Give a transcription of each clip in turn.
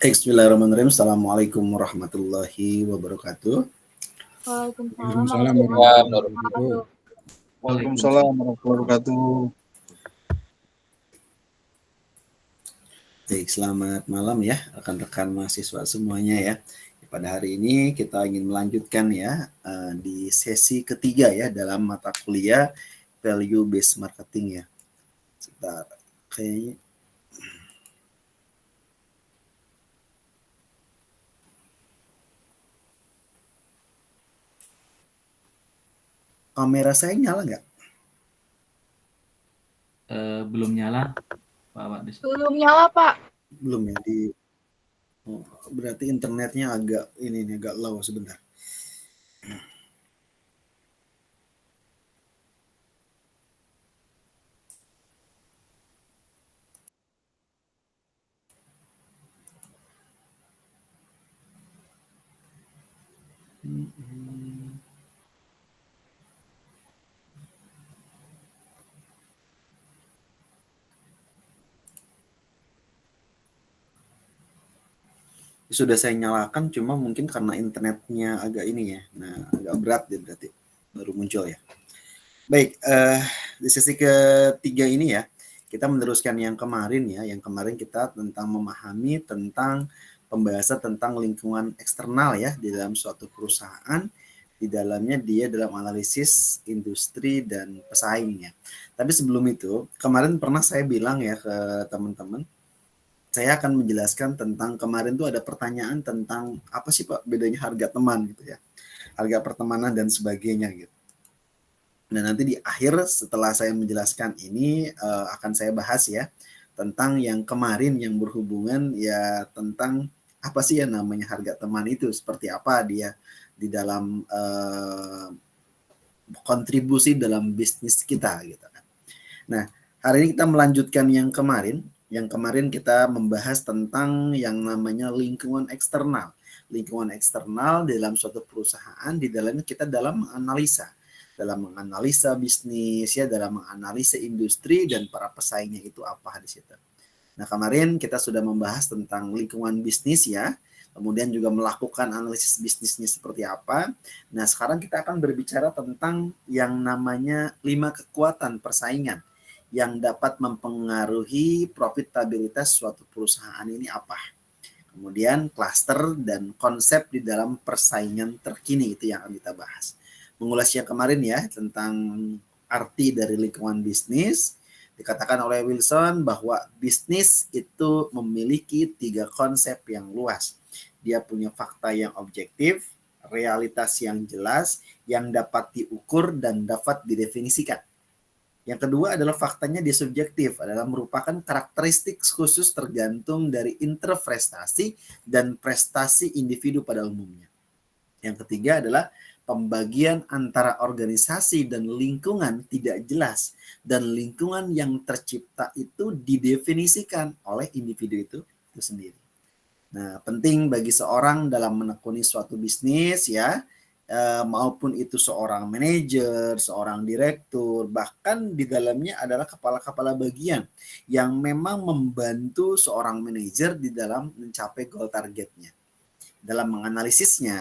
Bismillahirrahmanirrahim. Assalamualaikum warahmatullahi wabarakatuh. Waalaikumsalam Waalaikumsalam warahmatullahi warahmatullahi wabarakatuh. wabarakatuh. Waalaikumsalam warahmatullahi wabarakatuh. Baik, selamat malam ya rekan-rekan mahasiswa semuanya ya. Pada hari ini kita ingin melanjutkan ya di sesi ketiga ya dalam mata kuliah Value Based Marketing ya. Sebentar, kayaknya kamera saya nyala nggak? Belum nyala, Pak Wades. Belum nyala, Pak. Belum ya berarti internetnya agak agak low sebentar. Sudah saya nyalakan, cuma mungkin karena internetnya agak ya, nah agak berat ya berarti baru muncul ya. Baik, di sesi ketiga ini ya, kita meneruskan yang kemarin ya, yang kemarin kita tentang memahami tentang pembahasan tentang lingkungan eksternal ya di dalam suatu perusahaan, di dalamnya dia dalam analisis industri dan pesaingnya. Tapi sebelum itu, kemarin pernah saya bilang ya ke teman-teman, saya akan menjelaskan tentang kemarin tuh ada pertanyaan tentang apa sih Pak bedanya harga teman gitu ya, harga pertemanan dan sebagainya gitu. Nah nanti di akhir setelah saya menjelaskan ini akan saya bahas ya tentang yang kemarin yang berhubungan ya tentang apa sih yang namanya harga teman itu, seperti apa dia di dalam kontribusi dalam bisnis kita gitu kan. Nah hari ini kita melanjutkan yang kemarin. Yang kemarin kita membahas tentang yang namanya lingkungan eksternal. Lingkungan eksternal dalam suatu perusahaan, di dalamnya kita dalam menganalisa bisnis ya, dalam menganalisa industri dan para pesaingnya itu apa di situ. Nah, kemarin kita sudah membahas tentang lingkungan bisnis ya, kemudian juga melakukan analisis bisnisnya seperti apa. Nah, sekarang kita akan berbicara tentang yang namanya 5 kekuatan persaingan yang dapat mempengaruhi profitabilitas suatu perusahaan ini apa. Kemudian klaster dan konsep di dalam persaingan terkini itu yang akan kita bahas. Mengulas yang kemarin ya tentang arti dari lingkungan bisnis, dikatakan oleh Wilson bahwa bisnis itu memiliki 3 konsep yang luas. Dia punya fakta yang objektif, realitas yang jelas, yang dapat diukur dan dapat didefinisikan. Yang kedua adalah faktanya dia subjektif, adalah merupakan karakteristik khusus tergantung dari interpretasi dan prestasi individu pada umumnya. Yang ketiga adalah pembagian antara organisasi dan lingkungan tidak jelas, dan lingkungan yang tercipta itu didefinisikan oleh individu itu sendiri. Nah, penting bagi seorang dalam menekuni suatu bisnis ya, maupun itu seorang manajer, seorang direktur, bahkan di dalamnya adalah kepala-kepala bagian yang memang membantu seorang manajer di dalam mencapai goal targetnya. Dalam menganalisisnya,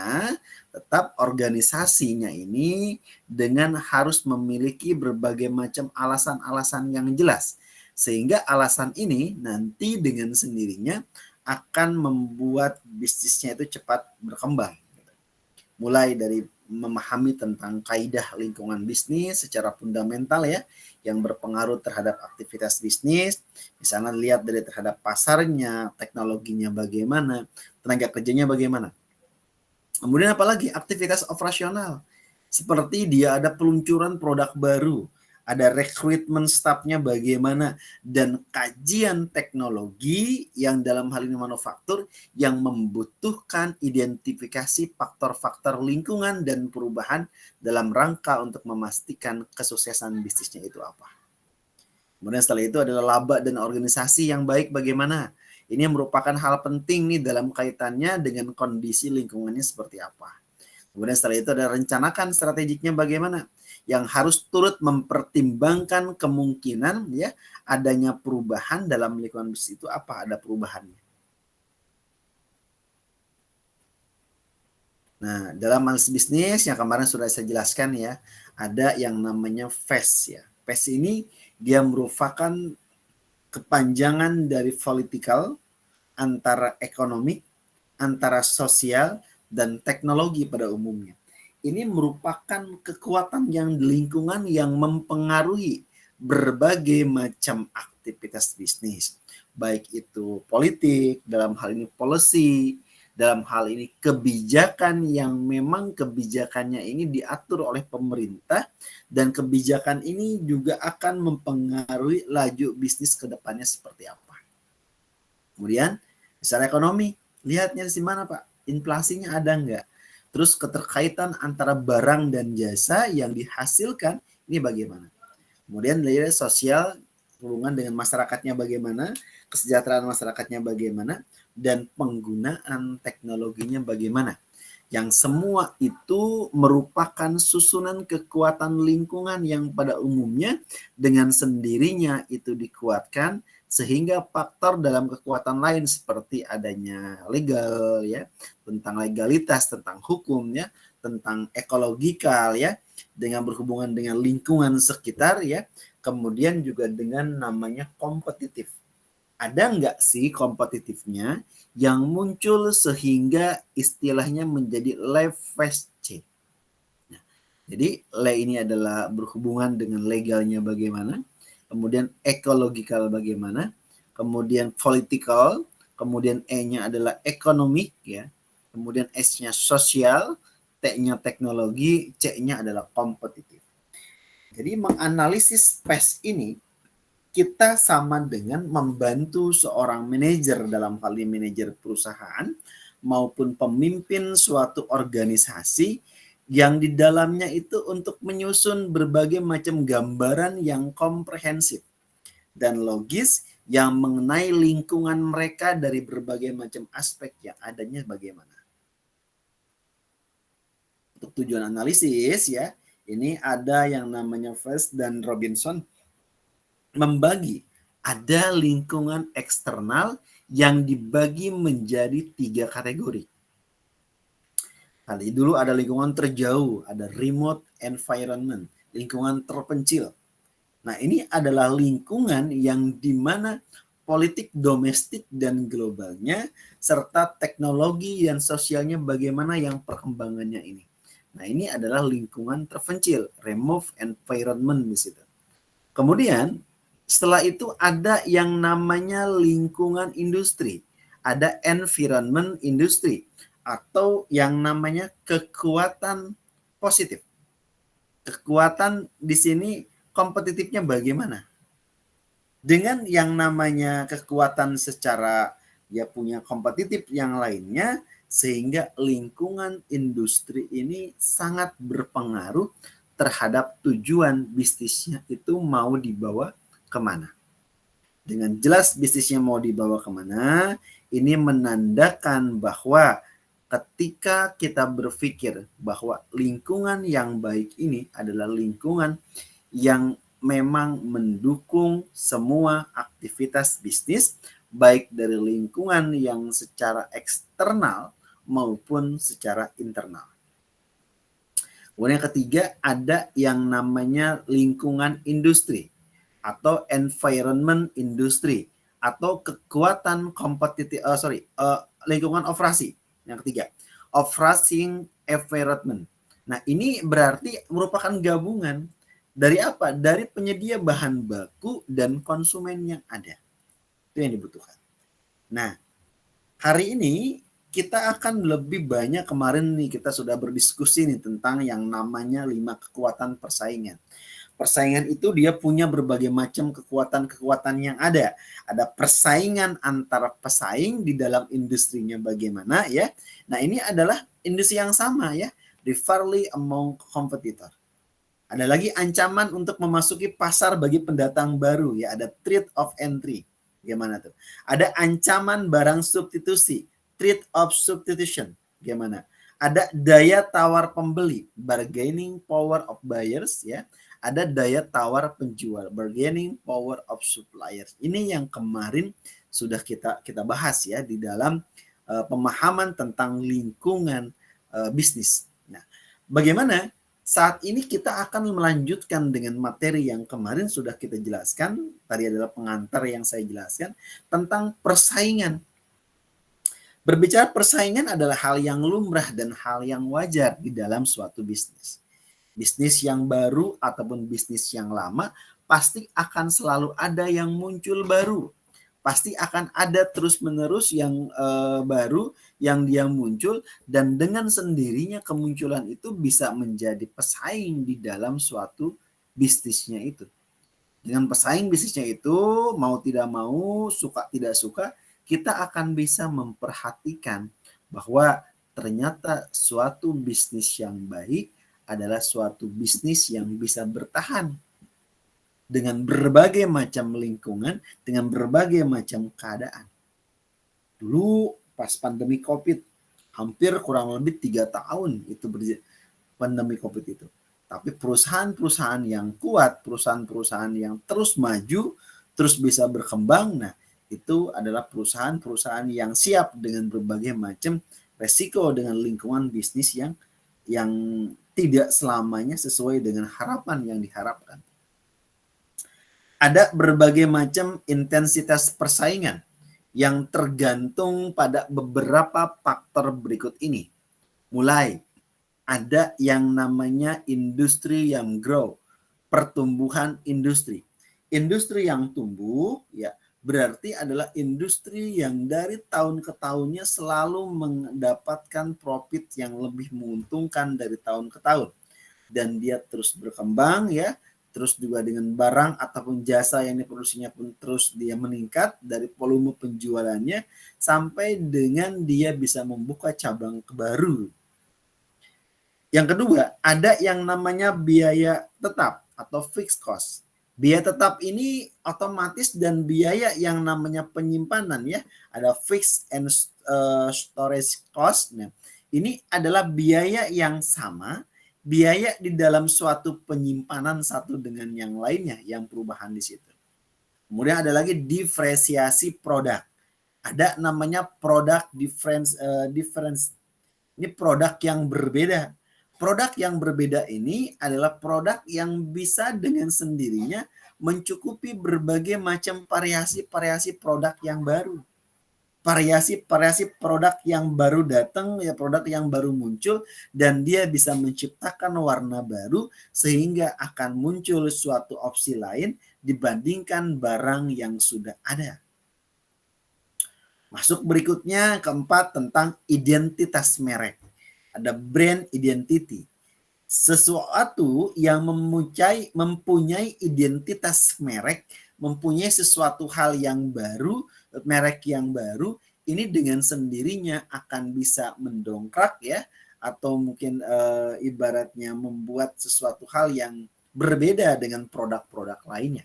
tetap organisasinya ini dengan harus memiliki berbagai macam alasan-alasan yang jelas. Sehingga alasan ini nanti dengan sendirinya akan membuat bisnisnya itu cepat berkembang. Mulai dari memahami tentang kaidah lingkungan bisnis secara fundamental ya, yang berpengaruh terhadap aktivitas bisnis, misalnya lihat dari terhadap pasarnya, teknologinya bagaimana, tenaga kerjanya bagaimana. Kemudian apalagi aktivitas operasional, seperti dia ada peluncuran produk baru, ada rekrutmen stafnya bagaimana, dan kajian teknologi yang dalam hal ini manufaktur yang membutuhkan identifikasi faktor-faktor lingkungan dan perubahan dalam rangka untuk memastikan kesuksesan bisnisnya itu apa. Kemudian setelah itu adalah laba dan organisasi yang baik bagaimana. Ini merupakan hal penting nih dalam kaitannya dengan kondisi lingkungannya seperti apa. Kemudian setelah itu ada rencanakan strategiknya bagaimana, yang harus turut mempertimbangkan kemungkinan ya adanya perubahan dalam lingkungan bisnis itu apa, ada perubahannya. Nah, dalam analisis bisnis yang kemarin sudah saya jelaskan ya, ada yang namanya phase ya. Phase ini dia merupakan kepanjangan dari political, antara ekonomi, antara sosial, dan teknologi pada umumnya. Ini merupakan kekuatan yang di lingkungan yang mempengaruhi berbagai macam aktivitas bisnis. Baik itu politik, dalam hal ini policy, dalam hal ini kebijakan yang memang kebijakannya ini diatur oleh pemerintah, dan kebijakan ini juga akan mempengaruhi laju bisnis ke depannya seperti apa. Kemudian secara ekonomi, lihatnya di mana Pak? Inflasinya ada enggak? Terus keterkaitan antara barang dan jasa yang dihasilkan ini bagaimana? Kemudian dari sosial, hubungan dengan masyarakatnya bagaimana, kesejahteraan masyarakatnya bagaimana, dan penggunaan teknologinya bagaimana. Yang semua itu merupakan susunan kekuatan lingkungan yang pada umumnya dengan sendirinya itu dikuatkan, sehingga faktor dalam kekuatan lain seperti adanya legal ya, tentang legalitas, tentang hukum ya, tentang ekologikal ya, dengan berhubungan dengan lingkungan sekitar ya, kemudian juga dengan namanya kompetitif. Ada nggak sih kompetitifnya yang muncul sehingga istilahnya menjadi leverage C. Nah, jadi le ini adalah berhubungan dengan legalnya bagaimana, kemudian ekologikal bagaimana, kemudian political, kemudian E-nya adalah ekonomik ya, kemudian S-nya sosial, T-nya teknologi, C-nya adalah kompetitif. Jadi menganalisis PES ini kita sama dengan membantu seorang manajer, dalam hal ini manajer perusahaan maupun pemimpin suatu organisasi yang di dalamnya itu untuk menyusun berbagai macam gambaran yang komprehensif dan logis yang mengenai lingkungan mereka dari berbagai macam aspek yang adanya bagaimana. Untuk tujuan analisis ya, ini ada yang namanya Fest dan Robinson membagi ada lingkungan eksternal yang dibagi menjadi 3 kategori. Kali dulu ada lingkungan terjauh, ada remote environment, lingkungan terpencil. Nah, ini adalah lingkungan yang di mana politik domestik dan globalnya serta teknologi dan sosialnya bagaimana yang perkembangannya ini. Nah, ini adalah lingkungan terpencil, remote environment di situ. Kemudian setelah itu ada yang namanya lingkungan industri, ada environment industri, atau yang namanya kekuatan positif. Kekuatan di sini kompetitifnya bagaimana? Dengan yang namanya kekuatan secara ya punya kompetitif yang lainnya, sehingga lingkungan industri ini sangat berpengaruh terhadap tujuan bisnisnya itu mau dibawa kemana. Dengan jelas bisnisnya mau dibawa kemana, ini menandakan bahwa ketika kita berpikir bahwa lingkungan yang baik ini adalah lingkungan yang memang mendukung semua aktivitas bisnis, baik dari lingkungan yang secara eksternal maupun secara internal. Kemudian yang ketiga ada yang namanya lingkungan industri atau environment industri atau kekuatan kompetitif lingkungan operasi. Yang ketiga, operating environment. Nah, ini berarti merupakan gabungan dari apa? Dari penyedia bahan baku dan konsumen yang ada. Itu yang dibutuhkan. Nah, hari ini kita akan lebih banyak, kemarin nih kita sudah berdiskusi nih tentang yang namanya 5 kekuatan persaingan. Persaingan itu dia punya berbagai macam kekuatan-kekuatan yang ada. Ada persaingan antara pesaing di dalam industrinya bagaimana ya. Nah, ini adalah industri yang sama ya, rivalry among competitor. Ada lagi ancaman untuk memasuki pasar bagi pendatang baru ya, ada threat of entry. Gimana tuh? Ada ancaman barang substitusi, threat of substitution. Gimana? Ada daya tawar pembeli, bargaining power of buyers ya. Ada daya tawar penjual, bargaining power of suppliers. Ini yang kemarin sudah kita bahas ya di dalam pemahaman tentang lingkungan bisnis. Nah, bagaimana? Saat ini kita akan melanjutkan dengan materi yang kemarin sudah kita jelaskan, tadi adalah pengantar yang saya jelaskan, tentang persaingan. Berbicara persaingan adalah hal yang lumrah dan hal yang wajar di dalam suatu bisnis. Bisnis yang baru ataupun bisnis yang lama, pasti akan selalu ada yang muncul baru. Pasti akan ada terus-menerus yang baru yang dia muncul, dan dengan sendirinya kemunculan itu bisa menjadi pesaing di dalam suatu bisnisnya itu. Dengan pesaing bisnisnya itu, mau tidak mau, suka tidak suka, kita akan bisa memperhatikan bahwa ternyata suatu bisnis yang baik adalah suatu bisnis yang bisa bertahan dengan berbagai macam lingkungan, dengan berbagai macam keadaan. Dulu pas pandemi COVID, hampir kurang lebih 3 tahun itu pandemi COVID itu. Tapi perusahaan-perusahaan yang kuat, perusahaan-perusahaan yang terus maju, terus bisa berkembang, nah itu adalah perusahaan-perusahaan yang siap dengan berbagai macam resiko dengan lingkungan bisnis yang tidak selamanya sesuai dengan harapan yang diharapkan. Ada berbagai macam intensitas persaingan yang tergantung pada beberapa faktor berikut ini. Mulai ada yang namanya industri yang grow, pertumbuhan industri. Industri yang tumbuh ya berarti adalah industri yang dari tahun ke tahunnya selalu mendapatkan profit yang lebih menguntungkan dari tahun ke tahun. Dan dia terus berkembang ya. Terus juga dengan barang ataupun jasa yang diproduksinya pun terus dia meningkat dari volume penjualannya sampai dengan dia bisa membuka cabang baru. Yang kedua, ada yang namanya biaya tetap atau fixed cost. Biaya tetap ini otomatis dan biaya yang namanya penyimpanan ya. Ada fixed and storage cost. Nah, ini adalah biaya yang sama. Biaya di dalam suatu penyimpanan satu dengan yang lainnya yang perubahan di situ. Kemudian ada lagi diferensiasi produk. Ada namanya product difference. Ini produk yang berbeda. Produk yang berbeda ini adalah produk yang bisa dengan sendirinya mencukupi berbagai macam variasi-variasi produk yang baru. Variasi-variasi produk yang baru datang, ya produk yang baru muncul, dan dia bisa menciptakan warna baru sehingga akan muncul suatu opsi lain dibandingkan barang yang sudah ada. Masuk berikutnya keempat tentang identitas merek. Ada brand identity. Sesuatu yang mempunyai identitas merek, mempunyai sesuatu hal yang baru, merek yang baru, ini dengan sendirinya akan bisa mendongkrak ya, atau mungkin ibaratnya membuat sesuatu hal yang berbeda dengan produk-produk lainnya.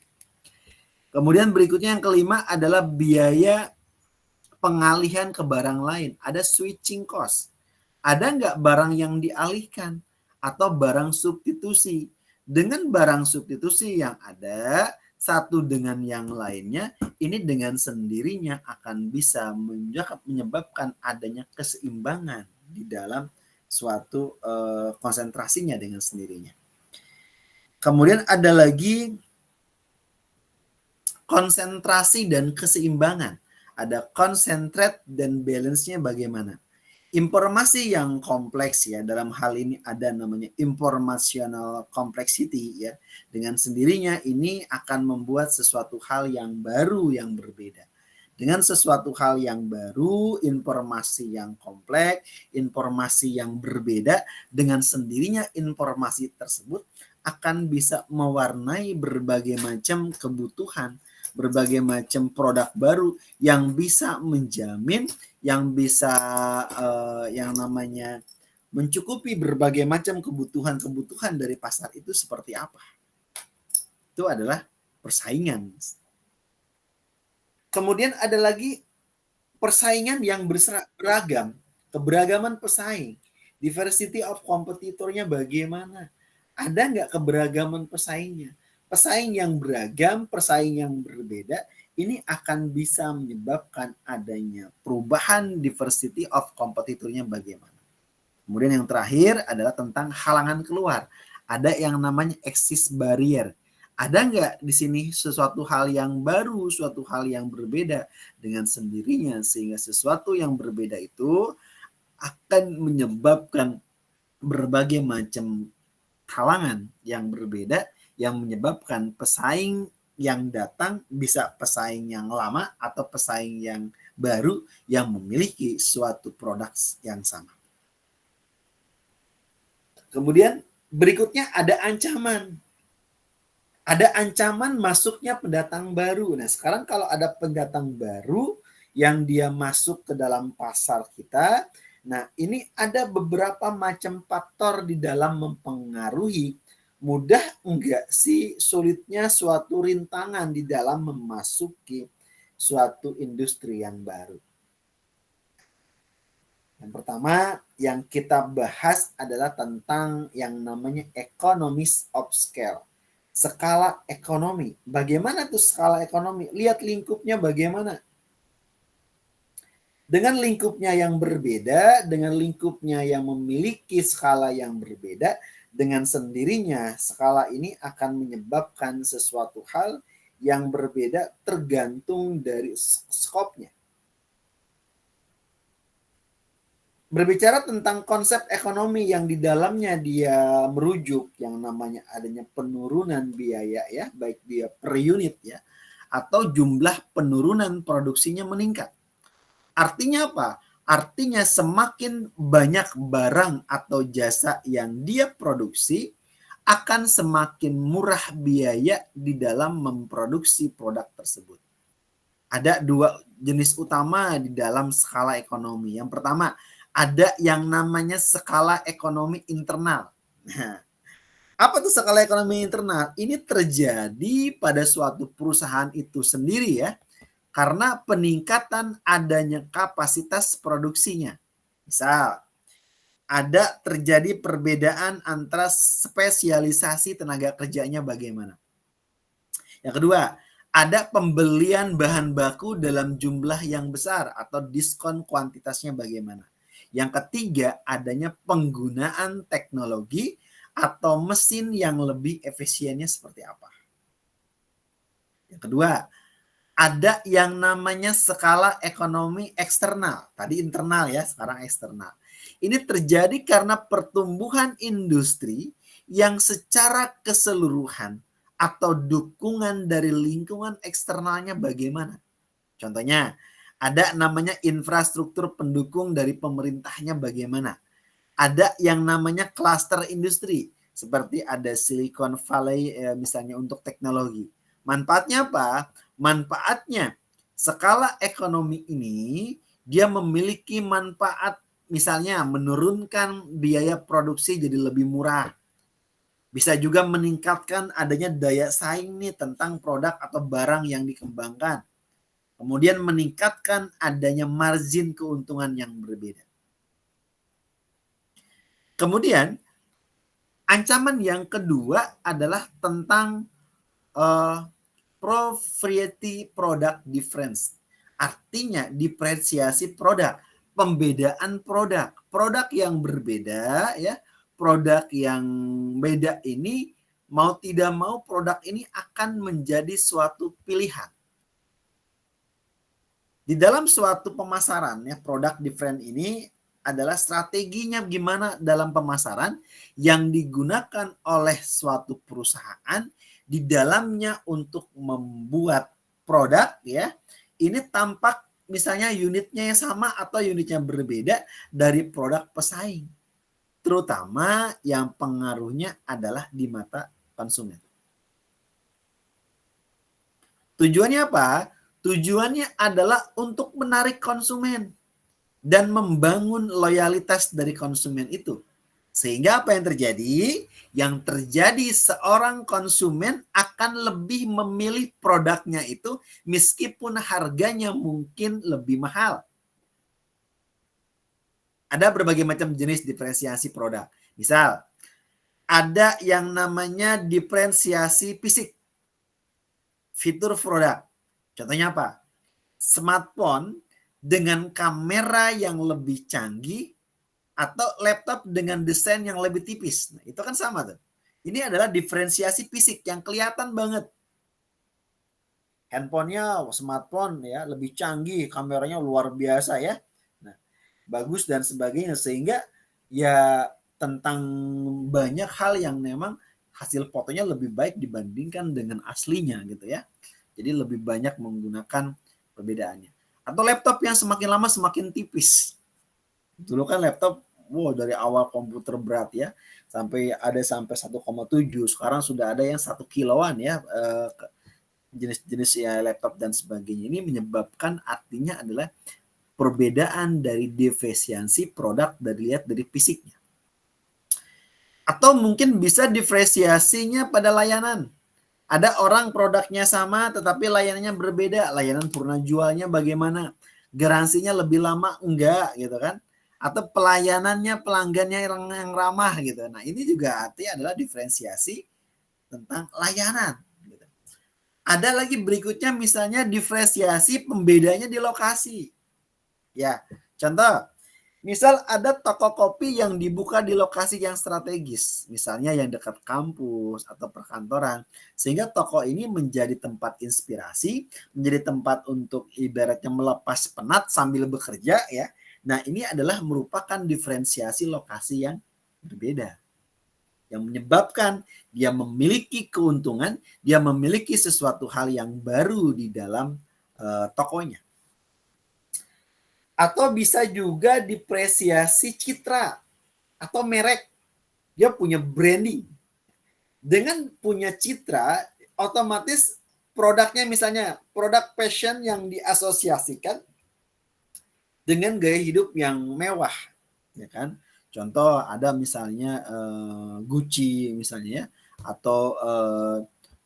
Kemudian berikutnya yang kelima adalah biaya pengalihan ke barang lain. Ada switching cost. Ada nggak barang yang dialihkan atau barang substitusi? Dengan barang substitusi yang ada, satu dengan yang lainnya, ini dengan sendirinya akan bisa menyebabkan adanya keseimbangan di dalam suatu konsentrasinya dengan sendirinya. Kemudian ada lagi konsentrasi dan keseimbangan. Ada concentrate dan balance-nya bagaimana. Informasi yang kompleks ya, dalam hal ini ada namanya informational complexity ya. Dengan sendirinya ini akan membuat sesuatu hal yang baru yang berbeda. Dengan sesuatu hal yang baru, informasi yang kompleks, informasi yang berbeda, dengan sendirinya informasi tersebut akan bisa mewarnai berbagai macam kebutuhan, berbagai macam produk baru yang bisa menjamin, yang bisa yang namanya mencukupi berbagai macam kebutuhan dari pasar itu seperti apa. Itu adalah persaingan. Kemudian ada lagi persaingan yang beragam, keberagaman pesaing. Diversity of competitornya bagaimana? Ada nggak keberagaman pesaingnya? Pesaing yang beragam, pesaing yang berbeda, ini akan bisa menyebabkan adanya perubahan diversity of competitornya bagaimana. Kemudian yang terakhir adalah tentang halangan keluar. Ada yang namanya exit barrier. Ada nggak di sini sesuatu hal yang baru, suatu hal yang berbeda dengan sendirinya, sehingga sesuatu yang berbeda itu akan menyebabkan berbagai macam halangan yang berbeda yang menyebabkan pesaing yang datang bisa pesaing yang lama atau pesaing yang baru yang memiliki suatu produk yang sama. Kemudian berikutnya ada ancaman. Ada ancaman masuknya pendatang baru. Nah, sekarang kalau ada pendatang baru yang dia masuk ke dalam pasar kita, nah ini ada beberapa macam faktor di dalam mempengaruhi mudah enggak sih sulitnya suatu rintangan di dalam memasuki suatu industri yang baru. Yang pertama yang kita bahas adalah tentang yang namanya economies of scale. Skala ekonomi. Bagaimana tuh skala ekonomi? Lihat lingkupnya bagaimana. Dengan lingkupnya yang berbeda, dengan lingkupnya yang memiliki skala yang berbeda, dengan sendirinya skala ini akan menyebabkan sesuatu hal yang berbeda tergantung dari skopnya. Berbicara tentang konsep ekonomi yang di dalamnya dia merujuk yang namanya adanya penurunan biaya ya, baik dia per unit ya, atau jumlah penurunan produksinya meningkat. Artinya apa? Artinya semakin banyak barang atau jasa yang dia produksi akan semakin murah biaya di dalam memproduksi produk tersebut. Ada dua jenis utama di dalam skala ekonomi. Yang pertama, ada yang namanya skala ekonomi internal. Nah, apa tuh skala ekonomi internal? Ini terjadi pada suatu perusahaan itu sendiri ya, karena peningkatan adanya kapasitas produksinya. Misal, ada terjadi perbedaan antara spesialisasi tenaga kerjanya bagaimana. Yang kedua, ada pembelian bahan baku dalam jumlah yang besar atau diskon kuantitasnya bagaimana. Yang ketiga, adanya penggunaan teknologi atau mesin yang lebih efisiennya seperti apa. Yang kedua, ada yang namanya skala ekonomi eksternal. Tadi internal ya, sekarang eksternal. Ini terjadi karena pertumbuhan industri yang secara keseluruhan atau dukungan dari lingkungan eksternalnya bagaimana. Contohnya, ada namanya infrastruktur pendukung dari pemerintahnya bagaimana. Ada yang namanya klaster industri, seperti ada Silicon Valley misalnya untuk teknologi. Manfaatnya apa? Manfaatnya skala ekonomi ini dia memiliki manfaat misalnya menurunkan biaya produksi jadi lebih murah. Bisa juga meningkatkan adanya daya saing nih tentang produk atau barang yang dikembangkan. Kemudian meningkatkan adanya margin keuntungan yang berbeda. Kemudian ancaman yang kedua adalah tentang proprietary product difference. Artinya diferensiasi produk, pembedaan produk. Produk yang berbeda ya, produk yang beda ini mau tidak mau produk ini akan menjadi suatu pilihan. Di dalam suatu pemasaran ya, produk different ini adalah strateginya gimana dalam pemasaran yang digunakan oleh suatu perusahaan di dalamnya untuk membuat produk ya. Ini tampak misalnya unitnya yang sama atau unitnya berbeda dari produk pesaing. Terutama yang pengaruhnya adalah di mata konsumen. Tujuannya apa? Tujuannya adalah untuk menarik konsumen dan membangun loyalitas dari konsumen itu. Sehingga apa yang terjadi? Yang terjadi seorang konsumen akan lebih memilih produknya itu meskipun harganya mungkin lebih mahal. Ada berbagai macam jenis diferensiasi produk. Misal, ada yang namanya diferensiasi fisik. Fitur produk. Contohnya apa? Smartphone dengan kamera yang lebih canggih atau laptop dengan desain yang lebih tipis. Nah, itu kan sama tuh. Ini adalah diferensiasi fisik yang kelihatan banget. Handphonenya, smartphone ya lebih canggih, kameranya luar biasa ya. Nah, bagus dan sebagainya, sehingga ya tentang banyak hal yang memang hasil fotonya lebih baik dibandingkan dengan aslinya gitu ya. Jadi lebih banyak menggunakan perbedaannya. Atau laptop yang semakin lama semakin tipis. Dulu kan laptop dari awal komputer berat ya, sampai 1,7, sekarang sudah ada yang 1 kiloan ya, jenis-jenis ya laptop dan sebagainya. Ini menyebabkan artinya adalah perbedaan dari diferensiasi produk dilihat dari fisiknya. Atau mungkin bisa diferensiasinya pada layanan. Ada orang produknya sama tetapi layanannya berbeda. Layanan purna jualnya bagaimana? Garansinya lebih lama enggak gitu kan? Atau pelayanannya pelanggannya yang ramah gitu. Nah, ini juga artinya adalah diferensiasi tentang layanan. Ada lagi berikutnya misalnya diferensiasi pembedanya di lokasi. Ya, contoh, misal ada toko kopi yang dibuka di lokasi yang strategis, misalnya yang dekat kampus atau perkantoran, sehingga toko ini menjadi tempat inspirasi, menjadi tempat untuk ibaratnya melepas penat sambil bekerja ya. Nah, ini adalah merupakan diferensiasi lokasi yang berbeda, yang menyebabkan dia memiliki keuntungan, dia memiliki sesuatu hal yang baru di dalam tokonya. Atau bisa juga depresiasi citra atau merek. Dia punya branding. Dengan punya citra, otomatis produknya misalnya produk fashion yang diasosiasikan dengan gaya hidup yang mewah, ya kan? Contoh ada misalnya Gucci misalnya ya, atau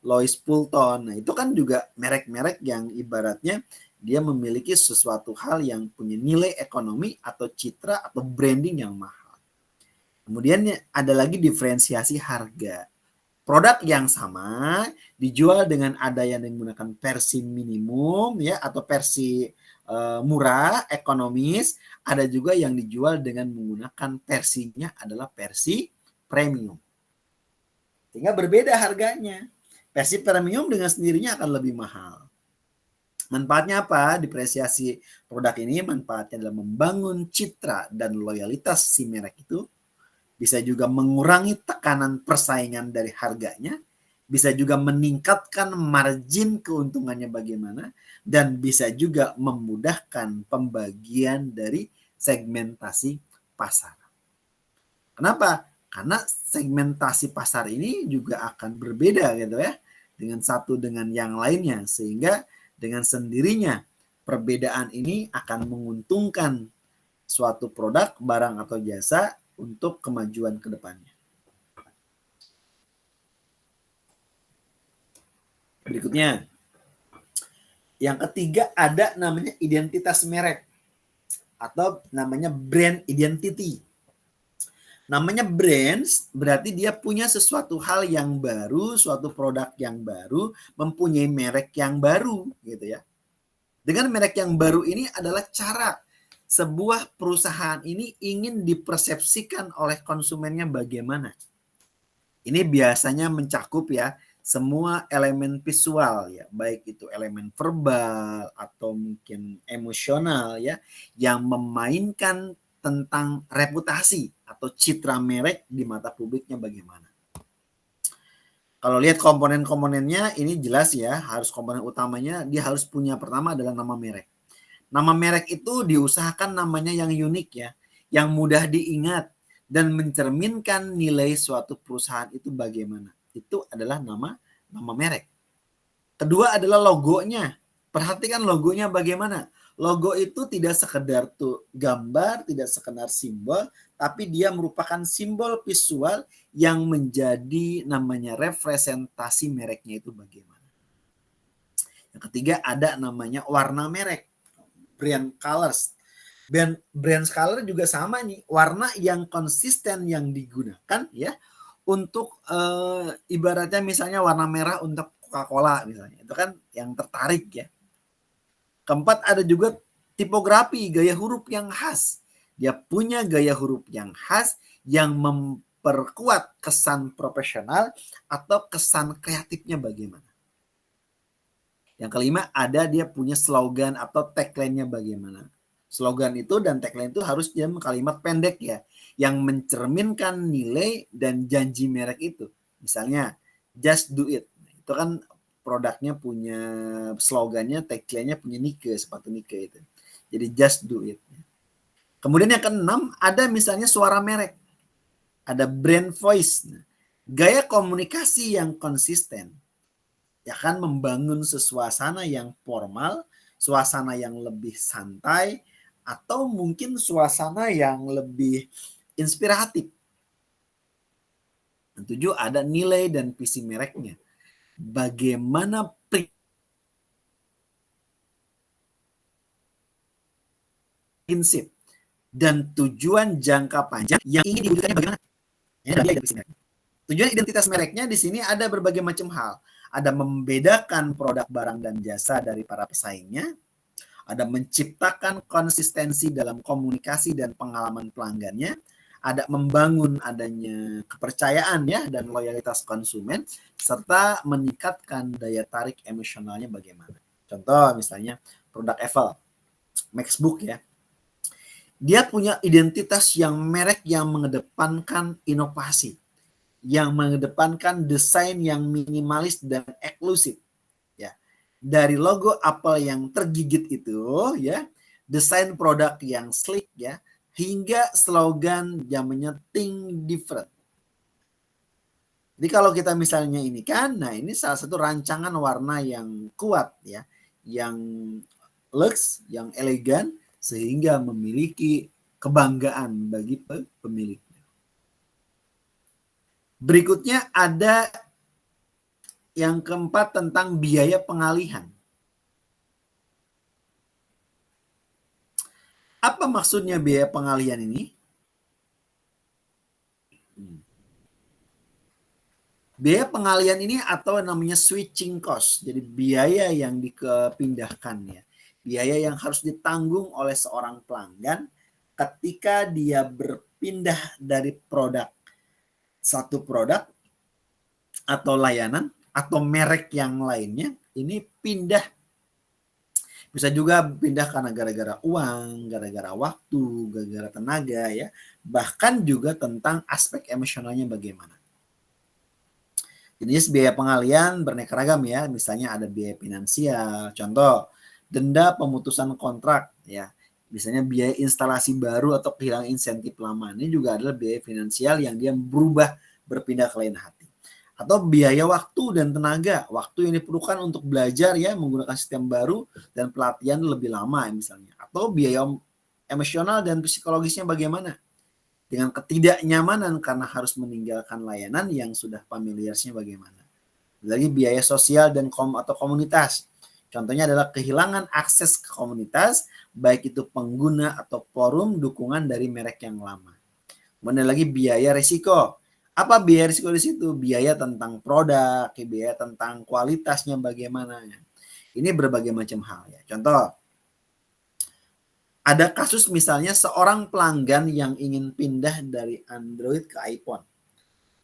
Louis Vuitton. Nah, itu kan juga merek-merek yang ibaratnya dia memiliki sesuatu hal yang punya nilai ekonomi atau citra atau branding yang mahal. Kemudian ada lagi diferensiasi harga. Produk yang sama dijual dengan ada yang menggunakan versi minimum ya atau versi murah, ekonomis, ada juga yang dijual dengan menggunakan versinya adalah versi premium. Sehingga berbeda harganya. Versi premium dengan sendirinya akan lebih mahal. Manfaatnya apa? Depresiasi produk ini manfaatnya adalah membangun citra dan loyalitas si merek itu. Bisa juga mengurangi tekanan persaingan dari harganya. Bisa juga meningkatkan margin keuntungannya bagaimana. Dan bisa juga memudahkan pembagian dari segmentasi pasar. Kenapa? Karena segmentasi pasar ini juga akan berbeda gitu ya. Dengan satu dengan yang lainnya. Sehingga dengan sendirinya perbedaan ini akan menguntungkan suatu produk, barang atau jasa untuk kemajuan ke depannya. Berikutnya. Yang ketiga ada namanya identitas merek atau namanya brand identity. Namanya brands berarti dia punya sesuatu hal yang baru, suatu produk yang baru, mempunyai merek yang baru gitu ya. Dengan merek yang baru ini adalah cara sebuah perusahaan ini ingin dipersepsikan oleh konsumennya bagaimana. Ini biasanya mencakup ya semua elemen visual ya, baik itu elemen verbal atau mungkin emosional ya, yang memainkan tentang reputasi atau citra merek di mata publiknya bagaimana. Kalau lihat komponen-komponennya ini jelas ya, harus komponen utamanya dia harus punya, pertama adalah nama merek. Nama merek itu diusahakan namanya yang unik ya, yang mudah diingat dan mencerminkan nilai suatu perusahaan itu bagaimana. Itu adalah nama merek. Kedua adalah logonya. Perhatikan logonya bagaimana. Logo itu tidak sekedar tuh gambar, tidak sekedar simbol, tapi dia merupakan simbol visual yang menjadi namanya representasi mereknya itu bagaimana. Yang ketiga ada namanya warna merek, brand colors. Brand color juga sama nih, warna yang konsisten yang digunakan ya untuk ibaratnya misalnya warna merah untuk Coca-Cola misalnya, itu kan yang tertarik ya. Keempat ada juga tipografi, gaya huruf yang khas. Dia punya gaya huruf yang khas yang memperkuat kesan profesional atau kesan kreatifnya bagaimana. Yang kelima, ada dia punya slogan atau tagline-nya bagaimana. Slogan itu dan tagline itu harus dalam kalimat pendek ya, yang mencerminkan nilai dan janji merek itu. Misalnya, just do it. Itu kan produknya punya slogannya, tagline-nya punya Nike, sepatu Nike itu. Jadi just do it. Kemudian yang keenam, ada misalnya suara merek. Ada brand voice. Gaya komunikasi yang konsisten. Ya kan, membangun suasana yang formal, suasana yang lebih santai, atau mungkin suasana yang lebih inspiratif. Yang tujuh, ada nilai dan visi mereknya. Bagaimana prinsip dan tujuan jangka panjang yang ingin diwujudkan bagaimana? Ya, ada visi merek. Tujuan identitas mereknya di sini ada berbagai macam hal. Ada membedakan produk barang dan jasa dari para pesaingnya, ada menciptakan konsistensi dalam komunikasi dan pengalaman pelanggannya, ada membangun adanya kepercayaan ya dan loyalitas konsumen, serta meningkatkan daya tarik emosionalnya bagaimana. Contoh misalnya produk Apple, MacBook ya. Dia punya identitas yang merek yang mengedepankan inovasi, yang mengedepankan desain yang minimalis dan eksklusif. Ya. Dari logo Apple yang tergigit itu ya, desain produk yang sleek ya, hingga slogan zamannya think different. Jadi kalau kita misalnya ini kan, nah ini salah satu rancangan warna yang kuat ya, yang luxe, yang elegan, sehingga memiliki kebanggaan bagi pemilik. Berikutnya ada yang keempat tentang biaya pengalihan. Apa maksudnya biaya pengalihan ini? Biaya pengalihan ini atau namanya switching cost. Jadi biaya yang dipindahkan ya. Biaya yang harus ditanggung oleh seorang pelanggan ketika dia berpindah dari satu produk atau layanan atau merek yang lainnya, ini pindah. Bisa juga pindah karena gara-gara uang, gara-gara waktu, gara-gara tenaga ya. Bahkan juga tentang aspek emosionalnya bagaimana. Jenis biaya pengalihan beraneka ragam ya. Misalnya ada biaya finansial, contoh denda pemutusan kontrak ya. Misalnya biaya instalasi baru atau kehilangan insentif lama. Ini juga adalah biaya finansial yang dia berubah berpindah ke lain hati. Atau biaya waktu dan tenaga, waktu yang diperlukan untuk belajar ya menggunakan sistem baru dan pelatihan lebih lama misalnya. Atau biaya emosional dan psikologisnya bagaimana? Dengan ketidaknyamanan karena harus meninggalkan layanan yang sudah familiarnya bagaimana. Lagi biaya sosial dan atau komunitas. Contohnya adalah kehilangan akses ke komunitas, baik itu pengguna atau forum dukungan dari merek yang lama. Kemudian lagi biaya risiko. Apa biaya risiko di situ? Biaya tentang produk, biaya tentang kualitasnya bagaimana. Ini berbagai macam hal ya. Contoh, ada kasus misalnya seorang pelanggan yang ingin pindah dari Android ke iPhone.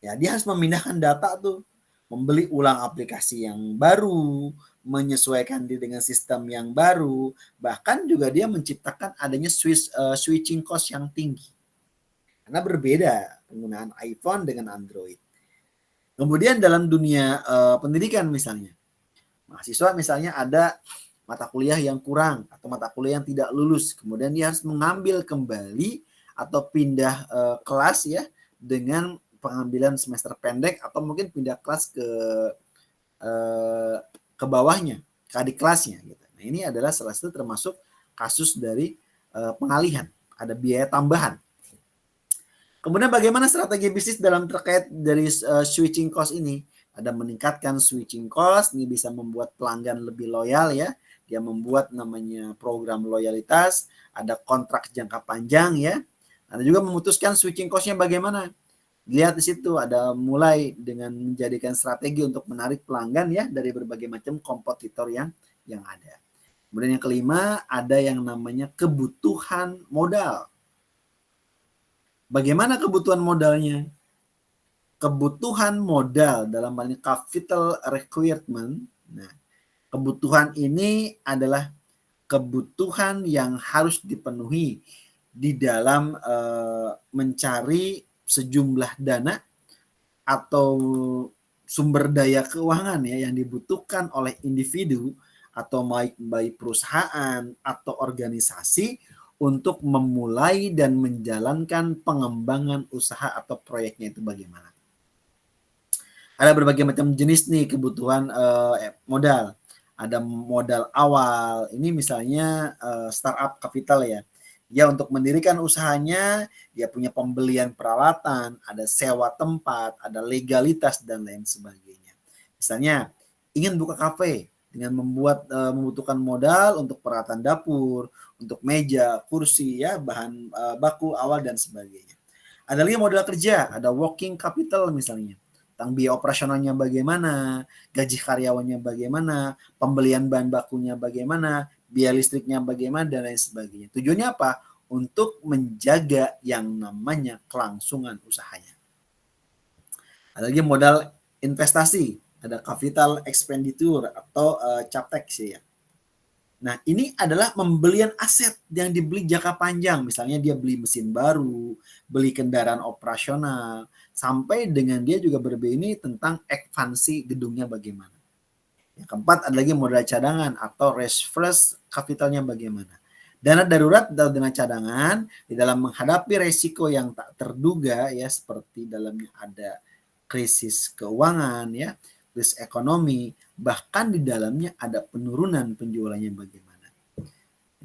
Ya, dia harus memindahkan data tuh, membeli ulang aplikasi yang baru, menyesuaikan diri dengan sistem yang baru, bahkan juga dia menciptakan adanya switching cost yang tinggi. Karena berbeda penggunaan iPhone dengan Android. Kemudian dalam dunia pendidikan misalnya, mahasiswa misalnya ada mata kuliah yang kurang atau mata kuliah yang tidak lulus, kemudian dia harus mengambil kembali atau pindah kelas ya dengan pengambilan semester pendek atau mungkin pindah kelas ke bawahnya, ke adik kelasnya gitu. Nah, ini adalah salah satu termasuk kasus dari pengalihan, ada biaya tambahan. Kemudian bagaimana strategi bisnis dalam terkait dari switching cost ini? Ada meningkatkan switching cost, ini bisa membuat pelanggan lebih loyal ya. Dia membuat namanya program loyalitas, ada kontrak jangka panjang ya. Ada juga memutuskan switching cost-nya bagaimana. Lihat di situ ada mulai dengan menjadikan strategi untuk menarik pelanggan ya dari berbagai macam kompetitor yang ada. Kemudian yang kelima ada yang namanya kebutuhan modal. Bagaimana kebutuhan modalnya? Kebutuhan modal dalam hal ini capital requirement. Nah, kebutuhan ini adalah kebutuhan yang harus dipenuhi di dalam mencari sejumlah dana atau sumber daya keuangan ya yang dibutuhkan oleh individu atau baik perusahaan atau organisasi untuk memulai dan menjalankan pengembangan usaha atau proyeknya itu bagaimana. Ada berbagai macam jenis nih kebutuhan modal. Ada modal awal, ini misalnya startup capital ya. Ya untuk mendirikan usahanya, dia punya pembelian peralatan, ada sewa tempat, ada legalitas dan lain sebagainya. Misalnya ingin buka kafe dengan membutuhkan modal untuk peralatan dapur, untuk meja, kursi ya, bahan baku awal dan sebagainya. Ada lagi modal kerja, ada working capital misalnya. Tentang biaya operasionalnya bagaimana, gaji karyawannya bagaimana, pembelian bahan bakunya bagaimana, biaya listriknya bagaimana, dan lain sebagainya. Tujuannya apa? Untuk menjaga yang namanya kelangsungan usahanya. Ada lagi modal investasi, ada capital expenditure atau capex ya. Nah, ini adalah pembelian aset yang dibeli jangka panjang. Misalnya dia beli mesin baru, beli kendaraan operasional, sampai dengan dia juga berbeda tentang ekspansi gedungnya bagaimana. Yang keempat ada lagi modal cadangan atau reserve capitalnya bagaimana. Dana darurat atau dana cadangan di dalam menghadapi resiko yang tak terduga ya, seperti dalamnya ada krisis keuangan ya, krisis ekonomi, bahkan di dalamnya ada penurunan penjualannya bagaimana.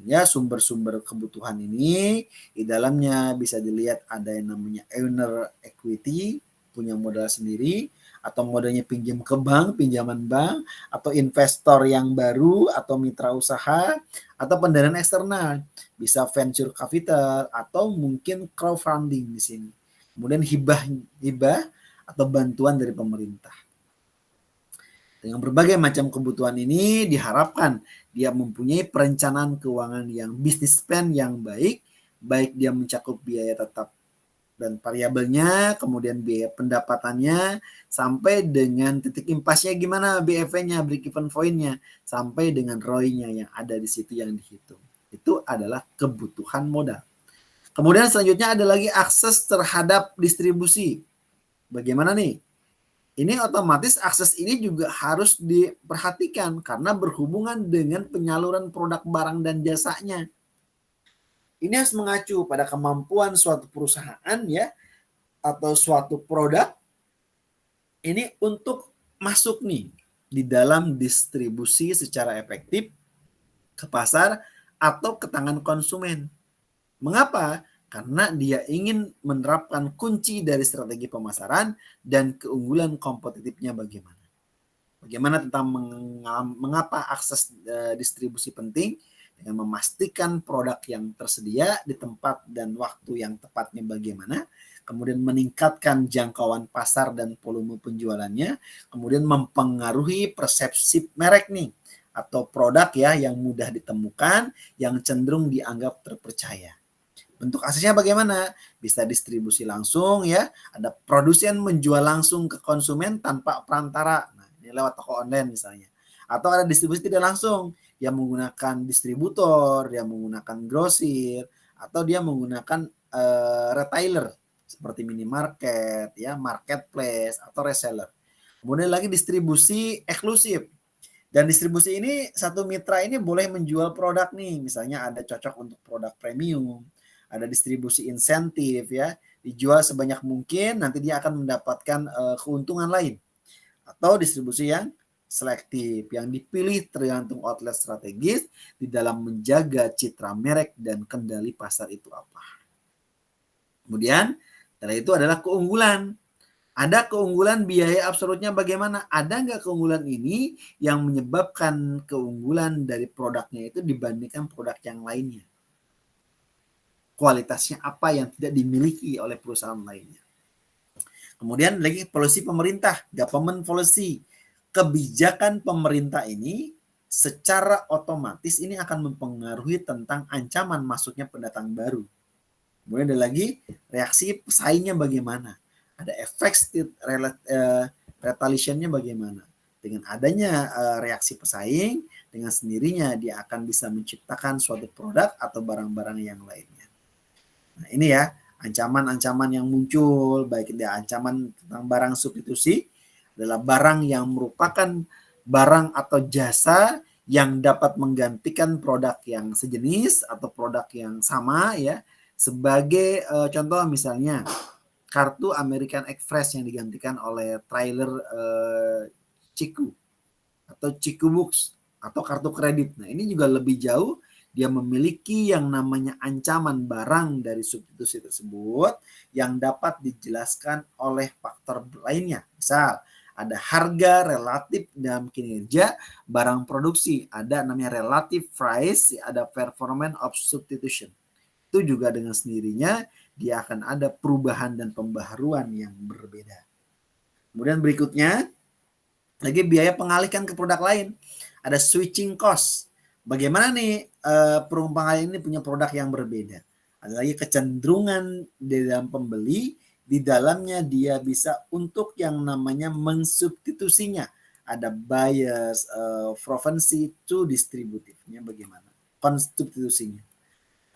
Ya, sumber-sumber kebutuhan ini di dalamnya bisa dilihat ada yang namanya owner equity, punya modal sendiri, atau modalnya pinjam ke bank, pinjaman bank, atau investor yang baru, atau mitra usaha, atau pendanaan eksternal, bisa venture capital, atau mungkin crowdfunding di sini. Kemudian hibah atau bantuan dari pemerintah. Dengan berbagai macam kebutuhan ini diharapkan dia mempunyai perencanaan keuangan yang bisnis plan yang baik dia mencakup biaya tetap dan variabelnya, kemudian biaya pendapatannya, sampai dengan titik impasnya gimana BEP-nya, break-even point-nya, sampai dengan ROI-nya yang ada di situ yang dihitung. Itu adalah kebutuhan modal. Kemudian selanjutnya ada lagi akses terhadap distribusi. Bagaimana nih? Ini otomatis akses ini juga harus diperhatikan karena berhubungan dengan penyaluran produk barang dan jasanya. Ini harus mengacu pada kemampuan suatu perusahaan ya atau suatu produk ini untuk masuk nih di dalam distribusi secara efektif ke pasar atau ke tangan konsumen. Mengapa? Karena dia ingin menerapkan kunci dari strategi pemasaran dan keunggulan kompetitifnya bagaimana. Bagaimana tentang mengapa akses distribusi penting dengan memastikan produk yang tersedia di tempat dan waktu yang tepatnya bagaimana, kemudian meningkatkan jangkauan pasar dan volume penjualannya, kemudian mempengaruhi persepsi merek nih atau produk ya yang mudah ditemukan, yang cenderung dianggap terpercaya. Bentuk aksesnya bagaimana? Bisa distribusi langsung ya, ada produsen menjual langsung ke konsumen tanpa perantara. Nah, ini lewat toko online misalnya. Atau ada distribusi tidak langsung, yang menggunakan distributor, dia menggunakan grosir, atau dia menggunakan retailer seperti minimarket, ya, marketplace atau reseller. Kemudian lagi distribusi eksklusif. Dan distribusi ini satu mitra ini boleh menjual produk nih, misalnya ada cocok untuk produk premium, ada distribusi insentif ya, dijual sebanyak mungkin nanti dia akan mendapatkan keuntungan lain. Atau distribusi yang selektif yang dipilih tergantung outlet strategis di dalam menjaga citra merek dan kendali pasar itu apa. Kemudian setelah itu adalah keunggulan. Ada keunggulan biaya absolutnya bagaimana? Ada nggak keunggulan ini yang menyebabkan keunggulan dari produknya itu dibandingkan produk yang lainnya? Kualitasnya apa yang tidak dimiliki oleh perusahaan lainnya. Kemudian lagi policy pemerintah, government policy. Kebijakan pemerintah ini secara otomatis ini akan mempengaruhi tentang ancaman masuknya pendatang baru. Kemudian ada lagi reaksi pesaingnya bagaimana. Ada efek retaliation-nya bagaimana. Dengan adanya reaksi pesaing, dengan sendirinya dia akan bisa menciptakan suatu produk atau barang-barang yang lainnya. Nah ini ya, ancaman-ancaman yang muncul, baik itu ancaman tentang barang substitusi, adalah barang yang merupakan barang atau jasa yang dapat menggantikan produk yang sejenis atau produk yang sama ya. Sebagai contoh misalnya kartu American Express yang digantikan oleh trailer Ciku atau Ciku Books atau kartu kredit. Nah ini juga lebih jauh, dia memiliki yang namanya ancaman barang dari substitusi tersebut yang dapat dijelaskan oleh faktor lainnya. Misal ada harga relatif dalam kinerja barang produksi, ada namanya relative price, ada performance of substitution. Itu juga dengan sendirinya dia akan ada perubahan dan pembaharuan yang berbeda. Kemudian berikutnya lagi biaya pengalihkan ke produk lain. Ada switching cost. Bagaimana nih perumpamaan ini punya produk yang berbeda. Ada lagi kecenderungan di dalam pembeli, di dalamnya dia bisa untuk yang namanya mensubstitusinya. Ada buyers, propensity to distributive-nya bagaimana. Konsubstitusinya.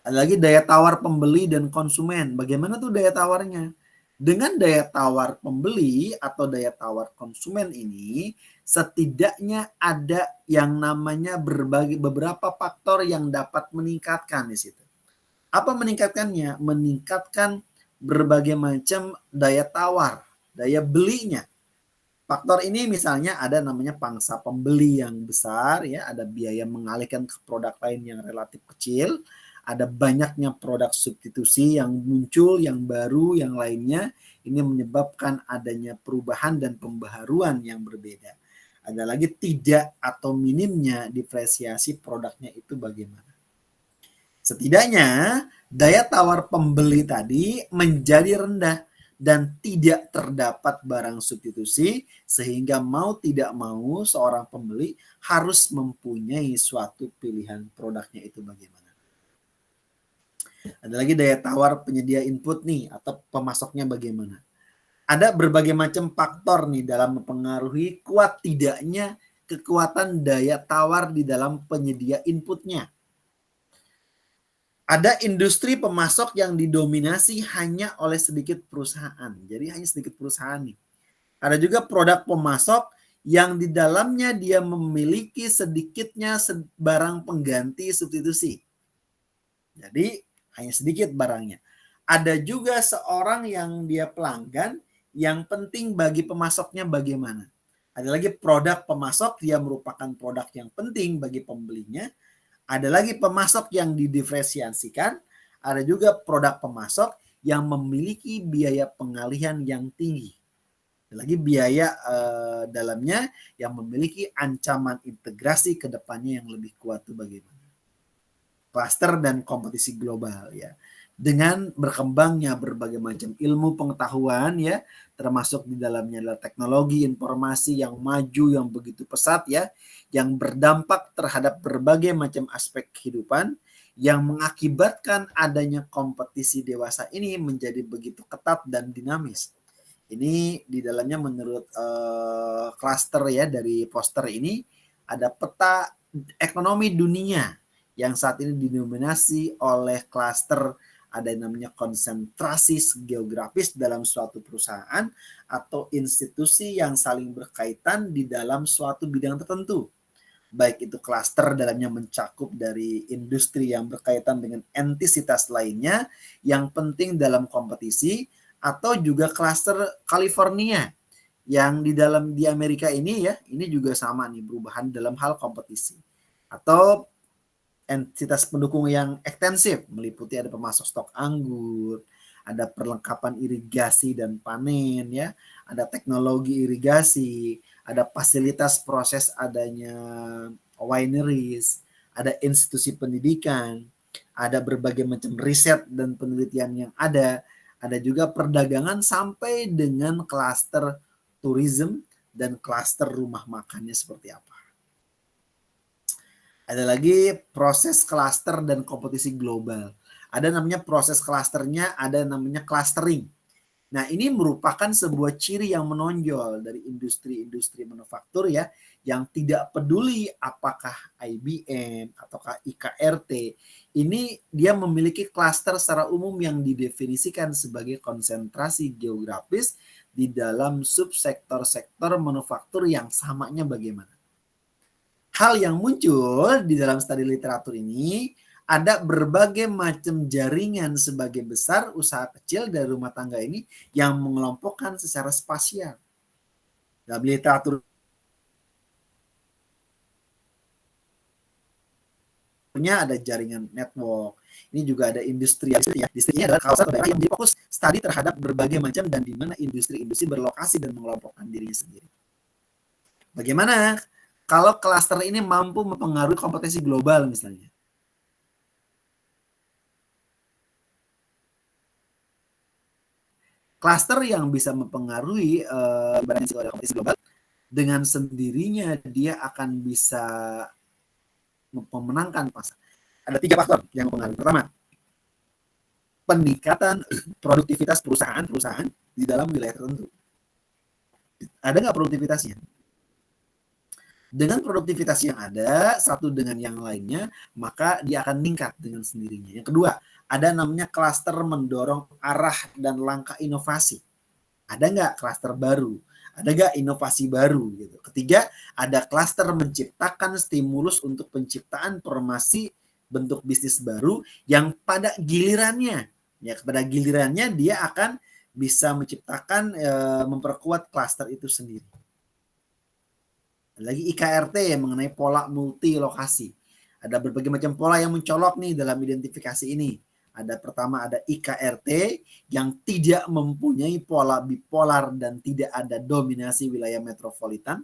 Ada lagi daya tawar pembeli dan konsumen. Bagaimana tuh daya tawarnya? Dengan daya tawar pembeli atau daya tawar konsumen ini, setidaknya ada yang namanya beberapa faktor yang dapat meningkatkan di situ. Apa meningkatkannya? Meningkatkan berbagai macam daya tawar, daya belinya. Faktor ini misalnya ada namanya pangsa pembeli yang besar, ya, ada biaya mengalihkan ke produk lain yang relatif kecil, ada banyaknya produk substitusi yang muncul, yang baru, yang lainnya. Ini menyebabkan adanya perubahan dan pembaharuan yang berbeda. Ada lagi tidak atau minimnya diferensiasi produknya itu bagaimana. Setidaknya daya tawar pembeli tadi menjadi rendah dan tidak terdapat barang substitusi, sehingga mau tidak mau seorang pembeli harus mempunyai suatu pilihan produknya itu bagaimana. Ada lagi daya tawar penyedia input nih atau pemasoknya bagaimana. Ada berbagai macam faktor nih dalam mempengaruhi kuat tidaknya kekuatan daya tawar di dalam penyedia inputnya. Ada industri pemasok yang didominasi hanya oleh sedikit perusahaan. Jadi hanya sedikit perusahaan nih. Ada juga produk pemasok yang di dalamnya dia memiliki sedikitnya barang pengganti substitusi. Jadi hanya sedikit barangnya. Ada juga seorang yang dia pelanggan yang penting bagi pemasoknya bagaimana. Ada lagi produk pemasok dia merupakan produk yang penting bagi pembelinya. Ada lagi pemasok yang didiferensiasikan. Ada juga produk pemasok yang memiliki biaya pengalihan yang tinggi. Ada lagi biaya dalamnya yang memiliki ancaman integrasi ke depannya yang lebih kuat itu bagaimana. Klaster dan kompetisi global ya. Dengan berkembangnya berbagai macam ilmu pengetahuan ya, termasuk di dalamnya adalah teknologi informasi yang maju yang begitu pesat ya, yang berdampak terhadap berbagai macam aspek kehidupan, yang mengakibatkan adanya kompetisi dewasa ini menjadi begitu ketat dan dinamis. Ini di dalamnya menurut klaster ya dari poster ini ada peta ekonomi dunia yang saat ini didominasi oleh klaster, ada yang namanya konsentrasi geografis dalam suatu perusahaan atau institusi yang saling berkaitan di dalam suatu bidang tertentu. Baik itu klaster dalamnya mencakup dari industri yang berkaitan dengan entitas lainnya yang penting dalam kompetisi, atau juga klaster California yang di Amerika ini ya, ini juga sama nih perubahan dalam hal kompetisi. Atau entitas pendukung yang ekstensif meliputi ada pemasok stok anggur, ada perlengkapan irigasi dan panen ya, ada teknologi irigasi, ada fasilitas proses adanya wineries, ada institusi pendidikan, ada berbagai macam riset dan penelitian yang ada juga perdagangan sampai dengan klaster tourism dan klaster rumah makannya seperti apa. Ada lagi proses klaster dan kompetisi global. Ada namanya proses klasternya, ada namanya clustering. Nah, ini merupakan sebuah ciri yang menonjol dari industri-industri manufaktur ya, yang tidak peduli apakah IBM ataukah IKRT, ini dia memiliki klaster secara umum yang didefinisikan sebagai konsentrasi geografis di dalam subsektor-sektor manufaktur yang samanya bagaimana. Hal yang muncul di dalam studi literatur ini ada berbagai macam jaringan sebagai besar usaha kecil dari rumah tangga ini yang mengelompokkan secara spasial. Dalam literaturnya ada jaringan network. Ini juga ada industri. Industri ini adalah kawasan daerah yang menjadi fokus studi terhadap berbagai macam dan di mana industri-industri berlokasi dan mengelompokkan dirinya sendiri. Bagaimana kalau klaster ini mampu mempengaruhi kompetisi global misalnya? Klaster yang bisa mempengaruhi kompetisi global dengan sendirinya dia akan bisa memenangkan pasar. Ada 3 faktor yang mempengaruhi. Pertama, peningkatan produktivitas perusahaan di dalam wilayah tertentu. Ada nggak produktivitasnya? Dengan produktivitas yang ada satu dengan yang lainnya, maka dia akan meningkat dengan sendirinya. Yang kedua, ada namanya klaster mendorong arah dan langkah inovasi. Ada nggak klaster baru? Ada nggak inovasi baru? Gitu. Ketiga, ada klaster menciptakan stimulus untuk penciptaan formasi bentuk bisnis baru yang pada gilirannya dia akan bisa menciptakan memperkuat klaster itu sendiri. Lagi IKRT mengenai pola multi lokasi. Ada berbagai macam pola yang mencolok nih dalam identifikasi ini. Pertama ada IKRT yang tidak mempunyai pola bipolar dan tidak ada dominasi wilayah metropolitan.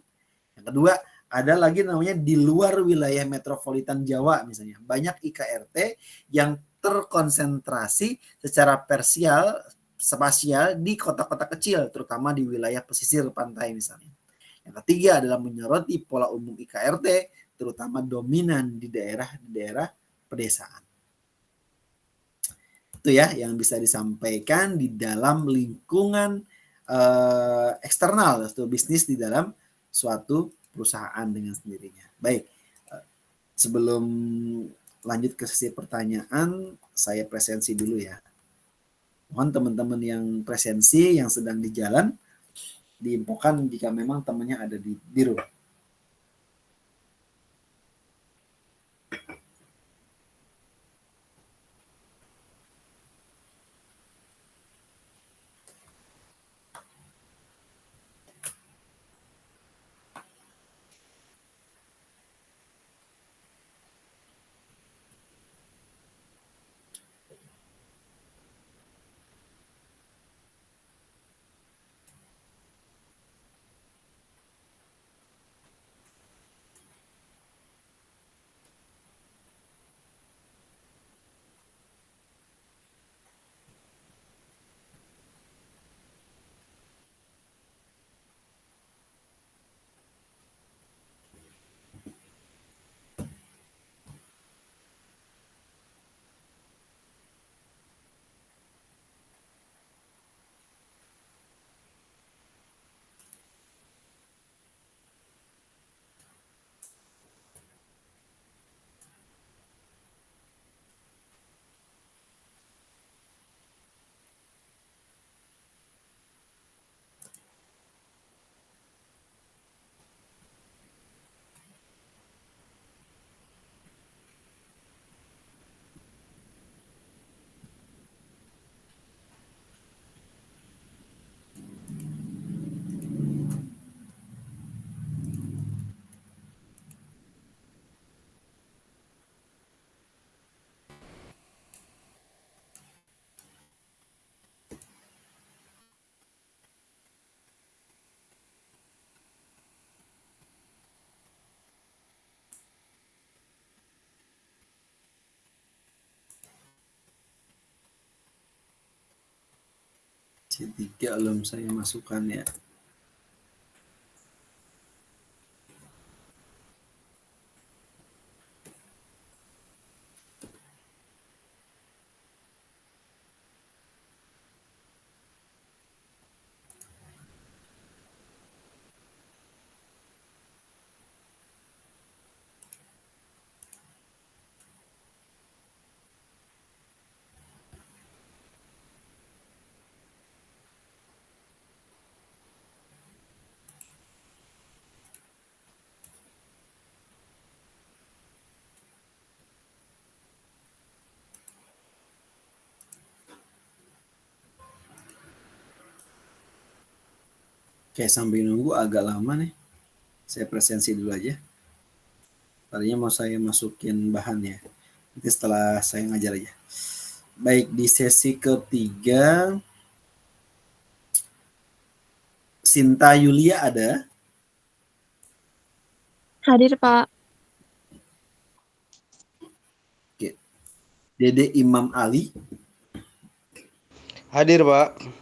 Yang kedua ada lagi namanya di luar wilayah metropolitan Jawa misalnya. Banyak IKRT yang terkonsentrasi secara spasial di kota-kota kecil terutama di wilayah pesisir pantai misalnya. Yang ketiga adalah menyoroti pola umum IKRT terutama dominan di daerah pedesaan. Itu ya yang bisa disampaikan di dalam lingkungan eksternal atau bisnis di dalam suatu perusahaan dengan sendirinya. Baik, sebelum lanjut ke sesi pertanyaan, saya presensi dulu ya. Mohon teman-teman yang presensi yang sedang di jalan diinfokan jika memang temannya ada di rumah. C3 belum saya masukkan ya. Oke, sambil nunggu agak lama nih. Saya presensi dulu aja. Tadinya mau saya masukin bahannya. Nanti setelah saya ngajar aja. Baik, di sesi ketiga Sinta Yulia ada. Hadir, Pak. Oke. Dede Imam Ali. Hadir, Pak.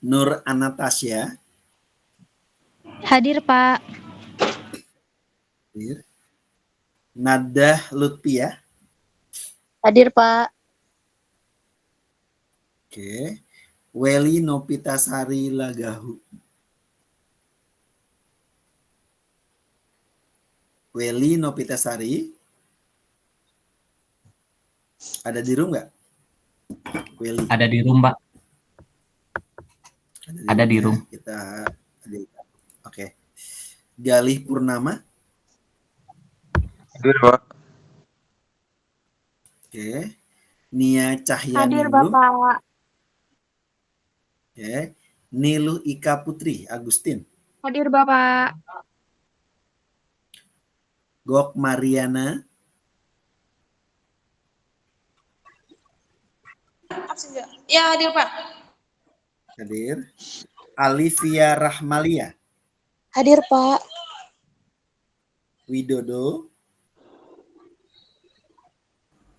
Nur Anastasia. Hadir, Pak. Hadir. Nadah Lutfia. Hadir, Pak. Oke. Weli Nopitasari Lagahu. Weli Nopitasari. Ada di room nggak? Weli. Ada di room, Pak. Ada di ya. room. Kita ada. Oke. Galih Purnama. Hadir, Pak. Oke. Nia Cahyani. Hadir, Bapak. Oke. Niluh Ika Putri Agustin. Hadir, Bapak. Gok Mariana. Ya, hadir, Pak. Hadir. Alivia Rahmalia. Hadir, Pak. Widodo.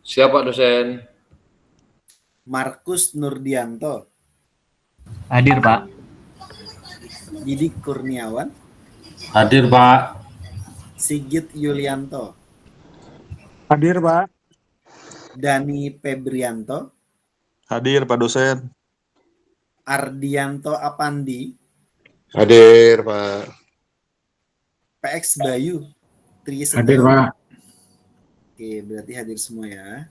Siapa dosen? Markus Nurdianto. Hadir, Pak. Didik Kurniawan. Hadir, Pak. Sigit Yulianto. Hadir, Pak. Dani Febrianto. Hadir, Pak dosen. Ardianto Apandi. Hadir, Pak. PX Bayu. Hadir, Pak. Oke, berarti hadir semua ya.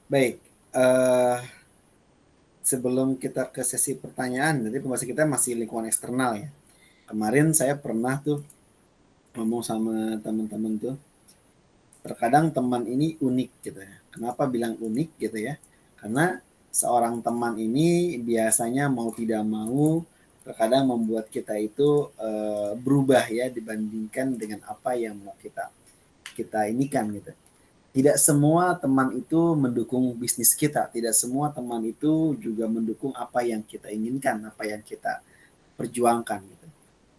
Baik, sebelum kita ke sesi pertanyaan, nanti pembahasan kita masih lingkungan eksternal ya. Kemarin saya pernah tuh ngomong sama teman-teman tuh, terkadang teman ini unik gitu ya. Kenapa bilang unik gitu ya? Karena seorang teman ini biasanya mau tidak mau terkadang membuat kita itu berubah ya dibandingkan dengan apa yang mau kita inikan gitu. Tidak semua teman itu mendukung bisnis kita. Tidak semua teman itu juga mendukung apa yang kita inginkan, apa yang kita perjuangkan. Gitu.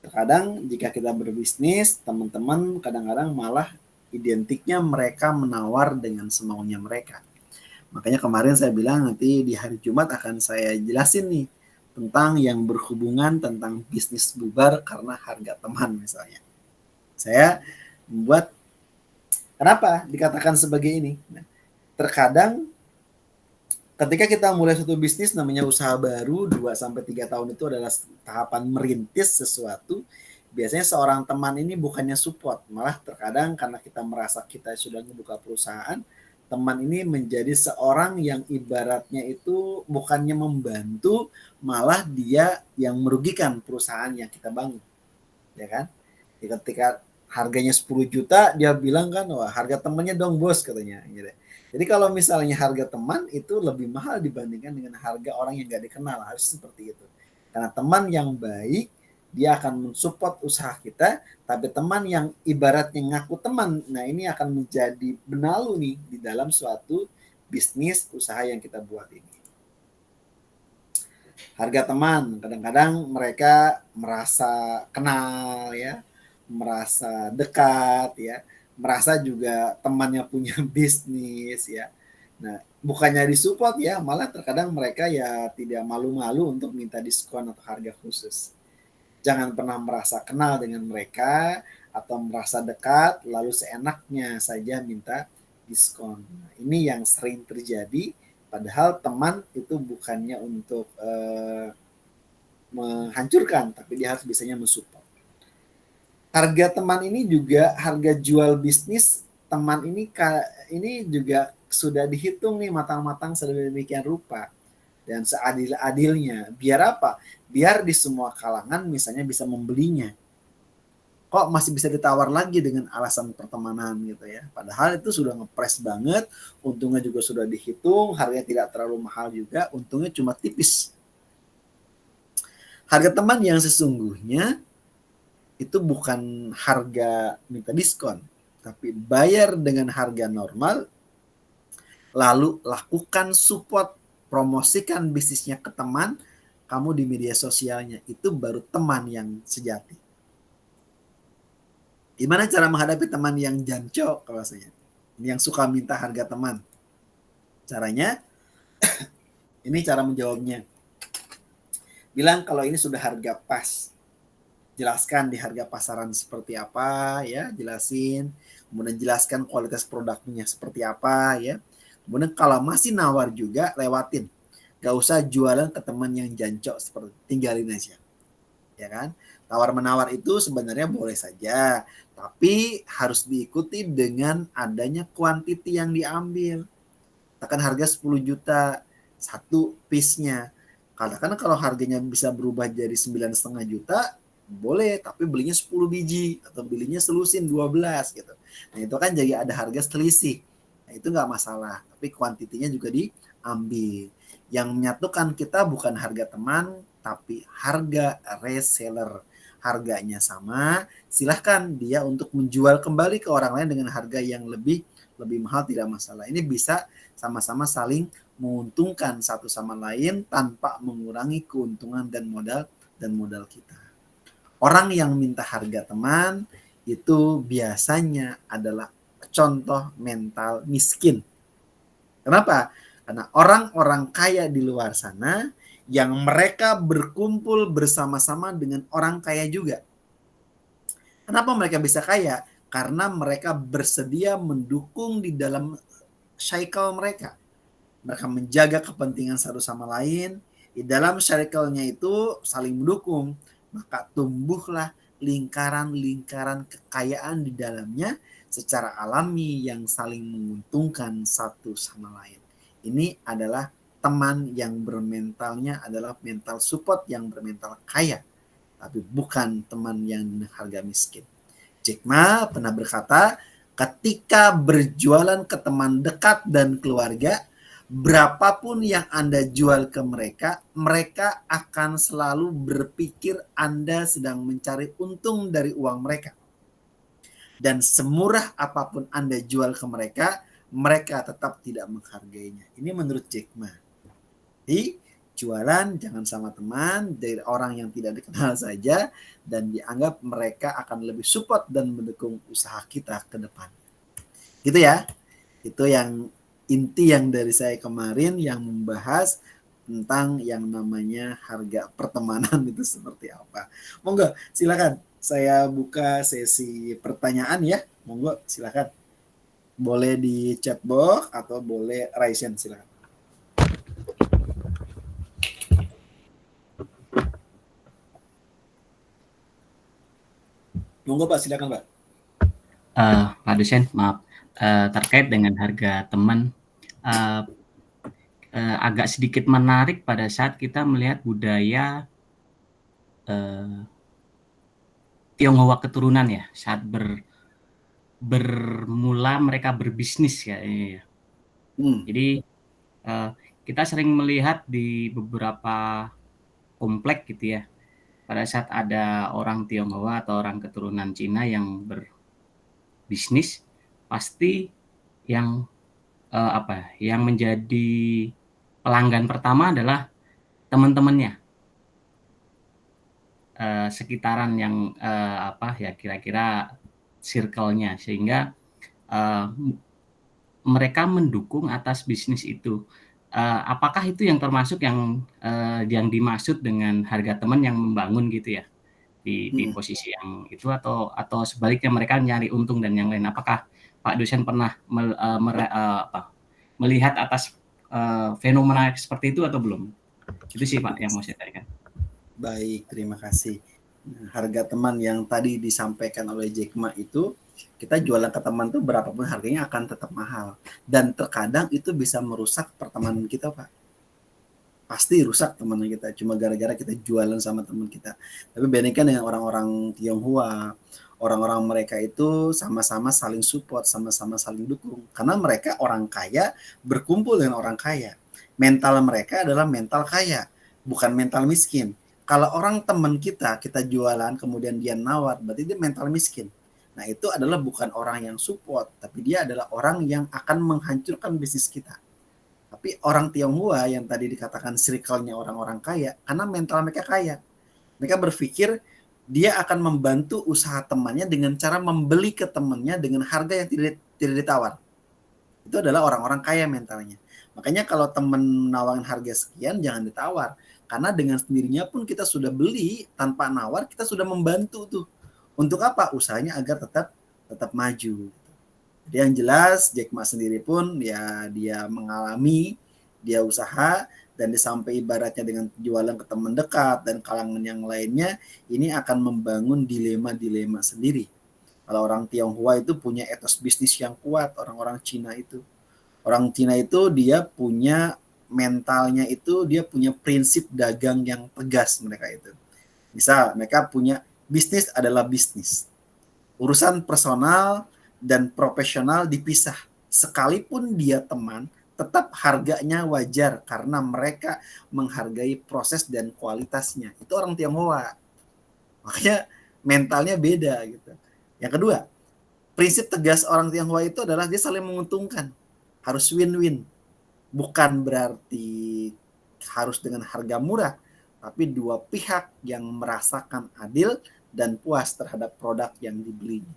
Terkadang jika kita berbisnis, teman-teman kadang-kadang malah identiknya mereka menawar dengan semaunya mereka. Makanya kemarin saya bilang nanti di hari Jumat akan saya jelasin nih tentang yang berhubungan tentang bisnis bubar karena harga teman misalnya. Saya membuat kenapa dikatakan sebagai ini? Nah, terkadang ketika kita mulai suatu bisnis namanya usaha baru 2-3 tahun itu adalah tahapan merintis sesuatu. Biasanya seorang teman ini bukannya support, malah terkadang karena kita merasa kita sudah membuka perusahaan, teman ini menjadi seorang yang ibaratnya itu bukannya membantu, malah dia yang merugikan perusahaan yang kita bangun. Ya kan? Ketika harganya 10 juta, dia bilang kan, wah harga temannya dong bos katanya. Gitu. Jadi kalau misalnya harga teman itu lebih mahal dibandingkan dengan harga orang yang gak dikenal, harus seperti itu. Karena teman yang baik, dia akan mensupport usaha kita, tapi teman yang ibaratnya ngaku teman, nah ini akan menjadi benalu nih di dalam suatu bisnis usaha yang kita buat ini. Harga teman, kadang-kadang mereka merasa kenal ya, merasa dekat ya, merasa juga temannya punya bisnis ya. Nah, bukannya disupport ya, malah terkadang mereka ya tidak malu-malu untuk minta diskon atau harga khusus. Jangan pernah merasa kenal dengan mereka atau merasa dekat lalu seenaknya saja minta diskon. Nah, ini yang sering terjadi, padahal teman itu bukannya untuk menghancurkan, tapi dia harus bisanya mensupport. Harga teman ini juga harga jual bisnis teman ini juga sudah dihitung nih matang-matang sedemikian rupa dan seadil-adilnya. Biar apa? Biar di semua kalangan misalnya bisa membelinya. Kok masih bisa ditawar lagi dengan alasan pertemanan gitu ya. Padahal itu sudah ngepres banget, untungnya juga sudah dihitung, harganya tidak terlalu mahal juga, untungnya cuma tipis. Harga teman yang sesungguhnya itu bukan harga minta diskon, tapi bayar dengan harga normal, lalu lakukan support, promosikan bisnisnya ke teman, kamu di media sosialnya, itu baru teman yang sejati. Gimana cara menghadapi teman yang jancok kalau saya? Yang suka minta harga teman. Caranya, ini cara menjawabnya. Bilang kalau ini sudah harga pas. Jelaskan di harga pasaran seperti apa ya, jelasin. Kemudian jelaskan kualitas produknya seperti apa ya. Kemudian kalau masih nawar juga, lewatin. Gak usah jualan ke teman yang jancok, seperti tinggalin aja. Ya kan? Tawar-menawar itu sebenarnya boleh saja, tapi harus diikuti dengan adanya kuantiti yang diambil. Katakan harga 10 juta satu piece-nya. Katakan kalau harganya bisa berubah jadi 9,5 juta, boleh, tapi belinya 10 biji atau belinya selusin 12 gitu. Nah, itu kan jadi ada harga selisih. Nah, itu nggak masalah, tapi kuantitinya juga diambil. Yang menyatukan kita bukan harga teman, tapi harga reseller. Harganya sama, silahkan dia untuk menjual kembali ke orang lain dengan harga yang lebih mahal, tidak masalah. Ini bisa sama-sama saling menguntungkan satu sama lain tanpa mengurangi keuntungan dan modal kita. Orang yang minta harga teman itu biasanya adalah contoh mental miskin. Kenapa? Karena orang-orang kaya di luar sana yang mereka berkumpul bersama-sama dengan orang kaya juga. Kenapa mereka bisa kaya? Karena mereka bersedia mendukung di dalam cycle mereka. Mereka menjaga kepentingan satu sama lain. Di dalam cycle-nya itu saling mendukung. Maka tumbuhlah lingkaran-lingkaran kekayaan di dalamnya secara alami yang saling menguntungkan satu sama lain. Ini adalah teman yang bermentalnya adalah mental support yang bermental kaya, tapi bukan teman yang harga miskin. Jack Ma pernah berkata, ketika berjualan ke teman dekat dan keluarga, berapapun yang Anda jual ke mereka, mereka akan selalu berpikir Anda sedang mencari untung dari uang mereka. Dan semurah apapun Anda jual ke mereka, mereka tetap tidak menghargainya. Ini menurut Jack Ma. Jadi jualan jangan sama teman dari orang yang tidak dikenal saja dan dianggap mereka akan lebih support dan mendukung usaha kita ke depan. Gitu ya. Itu yang inti yang dari saya kemarin yang membahas tentang yang namanya harga pertemanan itu seperti apa. Monggo silakan saya buka sesi pertanyaan ya. Monggo silakan. Boleh di chat box atau boleh raise hand, silakan. Monggo Pak, silakan Pak. Pak dosen, maaf. Terkait dengan harga teman, agak sedikit menarik pada saat kita melihat budaya Tionghoa keturunan ya, saat bermula mereka berbisnis ya. Jadi kita sering melihat di beberapa komplek gitu ya, pada saat ada orang Tionghoa atau orang keturunan Cina yang berbisnis, pasti yang yang menjadi pelanggan pertama adalah teman-temannya, sekitaran yang kira-kira circle-nya, sehingga mereka mendukung atas bisnis itu. Apakah itu yang termasuk yang dimaksud dengan harga teman yang membangun gitu ya di posisi yang itu, atau sebaliknya mereka nyari untung dan yang lain? Apakah Pak dosen pernah melihat atas fenomena seperti itu atau belum? Itu sih Pak yang mau saya tanyakan. Baik, terima kasih. Harga teman yang tadi disampaikan oleh Jack Ma itu, kita jualan ke teman tuh berapapun harganya akan tetap mahal. Dan terkadang itu bisa merusak pertemanan kita, Pak. Pasti rusak teman kita, cuma gara-gara kita jualan sama teman kita. Tapi bandingkan dengan orang-orang Tionghoa, orang-orang mereka itu sama-sama saling support, sama-sama saling dukung. Karena mereka orang kaya berkumpul dengan orang kaya. Mental mereka adalah mental kaya, bukan mental miskin. Kalau orang teman kita jualan kemudian dia nawar, berarti dia mental miskin. Nah itu adalah bukan orang yang support, tapi dia adalah orang yang akan menghancurkan bisnis kita. Tapi orang Tionghoa yang tadi dikatakan circle-nya orang-orang kaya, karena mental mereka kaya. Mereka berpikir dia akan membantu usaha temannya dengan cara membeli ke temannya dengan harga yang tidak ditawar. Itu adalah orang-orang kaya mentalnya. Makanya kalau teman nawarin harga sekian, jangan ditawar. Karena dengan sendirinya pun kita sudah beli tanpa nawar, kita sudah membantu tuh. Untuk apa? Usahanya agar tetap maju. Jadi yang jelas Jack Ma sendiri pun ya dia mengalami, dia usaha, dan sampai ibaratnya dengan jualan ke teman dekat dan kalangan yang lainnya, ini akan membangun dilema-dilema sendiri. Kalau orang Tionghoa itu punya etos bisnis yang kuat, orang-orang Cina itu. Orang Cina itu dia punya mentalnya itu, dia punya prinsip dagang yang tegas mereka itu. Misal mereka punya bisnis adalah bisnis. Urusan personal dan profesional dipisah. Sekalipun dia teman, tetap harganya wajar karena mereka menghargai proses dan kualitasnya. Itu orang Tionghoa. Makanya mentalnya beda gitu. Yang kedua, prinsip tegas orang Tionghoa itu adalah dia saling menguntungkan. Harus win-win. Bukan berarti harus dengan harga murah, tapi dua pihak yang merasakan adil dan puas terhadap produk yang dibelinya.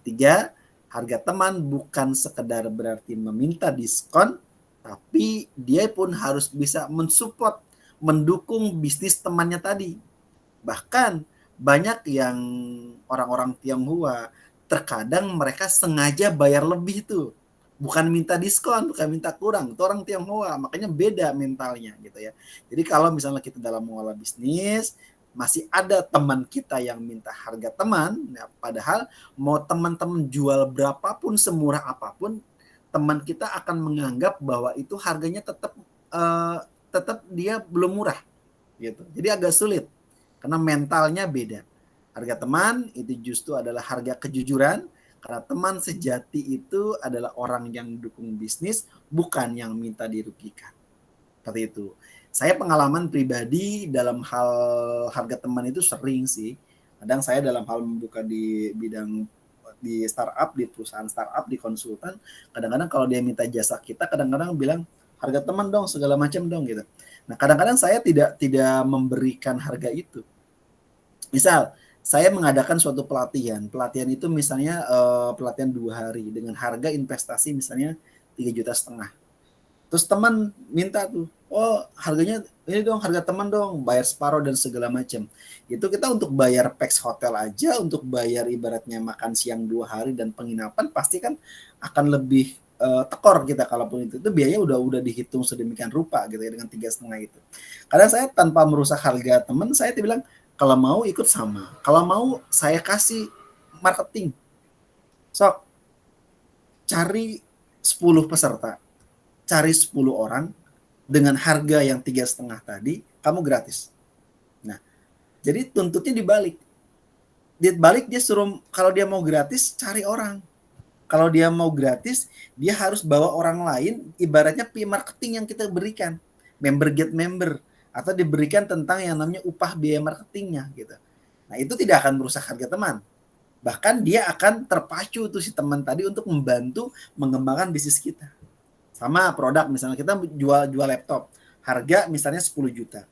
Ketiga, harga teman bukan sekedar berarti meminta diskon, tapi dia pun harus bisa mensupport, mendukung bisnis temannya tadi. Bahkan banyak yang orang-orang Tionghoa, terkadang mereka sengaja bayar lebih tuh. Bukan minta diskon, bukan minta kurang. Itu orang Tionghoa, makanya beda mentalnya gitu ya. Jadi kalau misalnya kita dalam mengolah bisnis, masih ada teman kita yang minta harga teman, ya, padahal mau teman-teman jual berapapun, semurah apapun, teman kita akan menganggap bahwa itu harganya tetap dia belum murah gitu. Jadi agak sulit karena mentalnya beda. Harga teman itu justru adalah harga kejujuran, karena teman sejati itu adalah orang yang dukung bisnis, bukan yang minta dirugikan. Seperti itu. Saya pengalaman pribadi dalam hal harga teman itu sering sih. Kadang saya dalam hal membuka di bidang di startup, di perusahaan startup, di konsultan, kadang-kadang kalau dia minta jasa kita, kadang-kadang bilang harga teman dong, segala macam dong gitu. Nah, kadang-kadang saya tidak memberikan harga itu. Misal, saya mengadakan suatu pelatihan itu misalnya pelatihan 2 hari dengan harga investasi misalnya 3,5 juta. Terus teman minta tuh, oh harganya ini dong, harga teman dong, bayar separuh dan segala macam. Itu kita untuk bayar paks hotel aja, untuk bayar ibaratnya makan siang 2 hari dan penginapan pasti kan akan lebih tekor kita, kalaupun itu biayanya udah dihitung sedemikian rupa gitu ya dengan 3,5 itu. Karena saya tanpa merusak harga teman, saya bilang kalau mau ikut sama, kalau mau saya kasih marketing. Sok cari 10 peserta. Cari 10 orang dengan harga yang 3,5 tadi, kamu gratis. Nah, jadi tuntutnya dibalik. Dia suruh kalau dia mau gratis, cari orang. Kalau dia mau gratis, dia harus bawa orang lain, ibaratnya marketing yang kita berikan. Member get member. Atau diberikan tentang yang namanya upah biaya marketingnya gitu. Nah, itu tidak akan merusak harga teman. Bahkan dia akan terpacu tuh si teman tadi untuk membantu mengembangkan bisnis kita. Sama produk, misalnya kita jual laptop, harga misalnya 10 juta.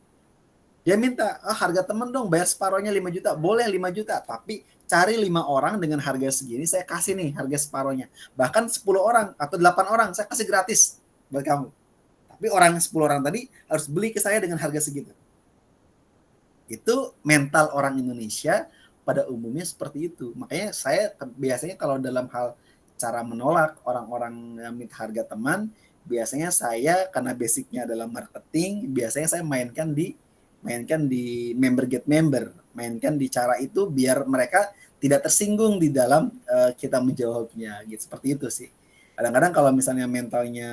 Dia minta, harga teman dong, bayar separohnya 5 juta. Boleh 5 juta, tapi cari 5 orang dengan harga segini, saya kasih nih harga separohnya. Bahkan 10 orang atau 8 orang, saya kasih gratis buat kamu. Tapi orang 10 orang tadi harus beli ke saya dengan harga segitu. Itu mental orang Indonesia pada umumnya seperti itu. Makanya saya biasanya kalau dalam hal cara menolak orang-orang yang minta harga teman, biasanya saya karena basicnya adalah marketing, biasanya saya mainkan di mainkan di member get member, mainkan di cara itu biar mereka tidak tersinggung di dalam kita menjawabnya gitu. Seperti itu sih. Kadang-kadang kalau misalnya mentalnya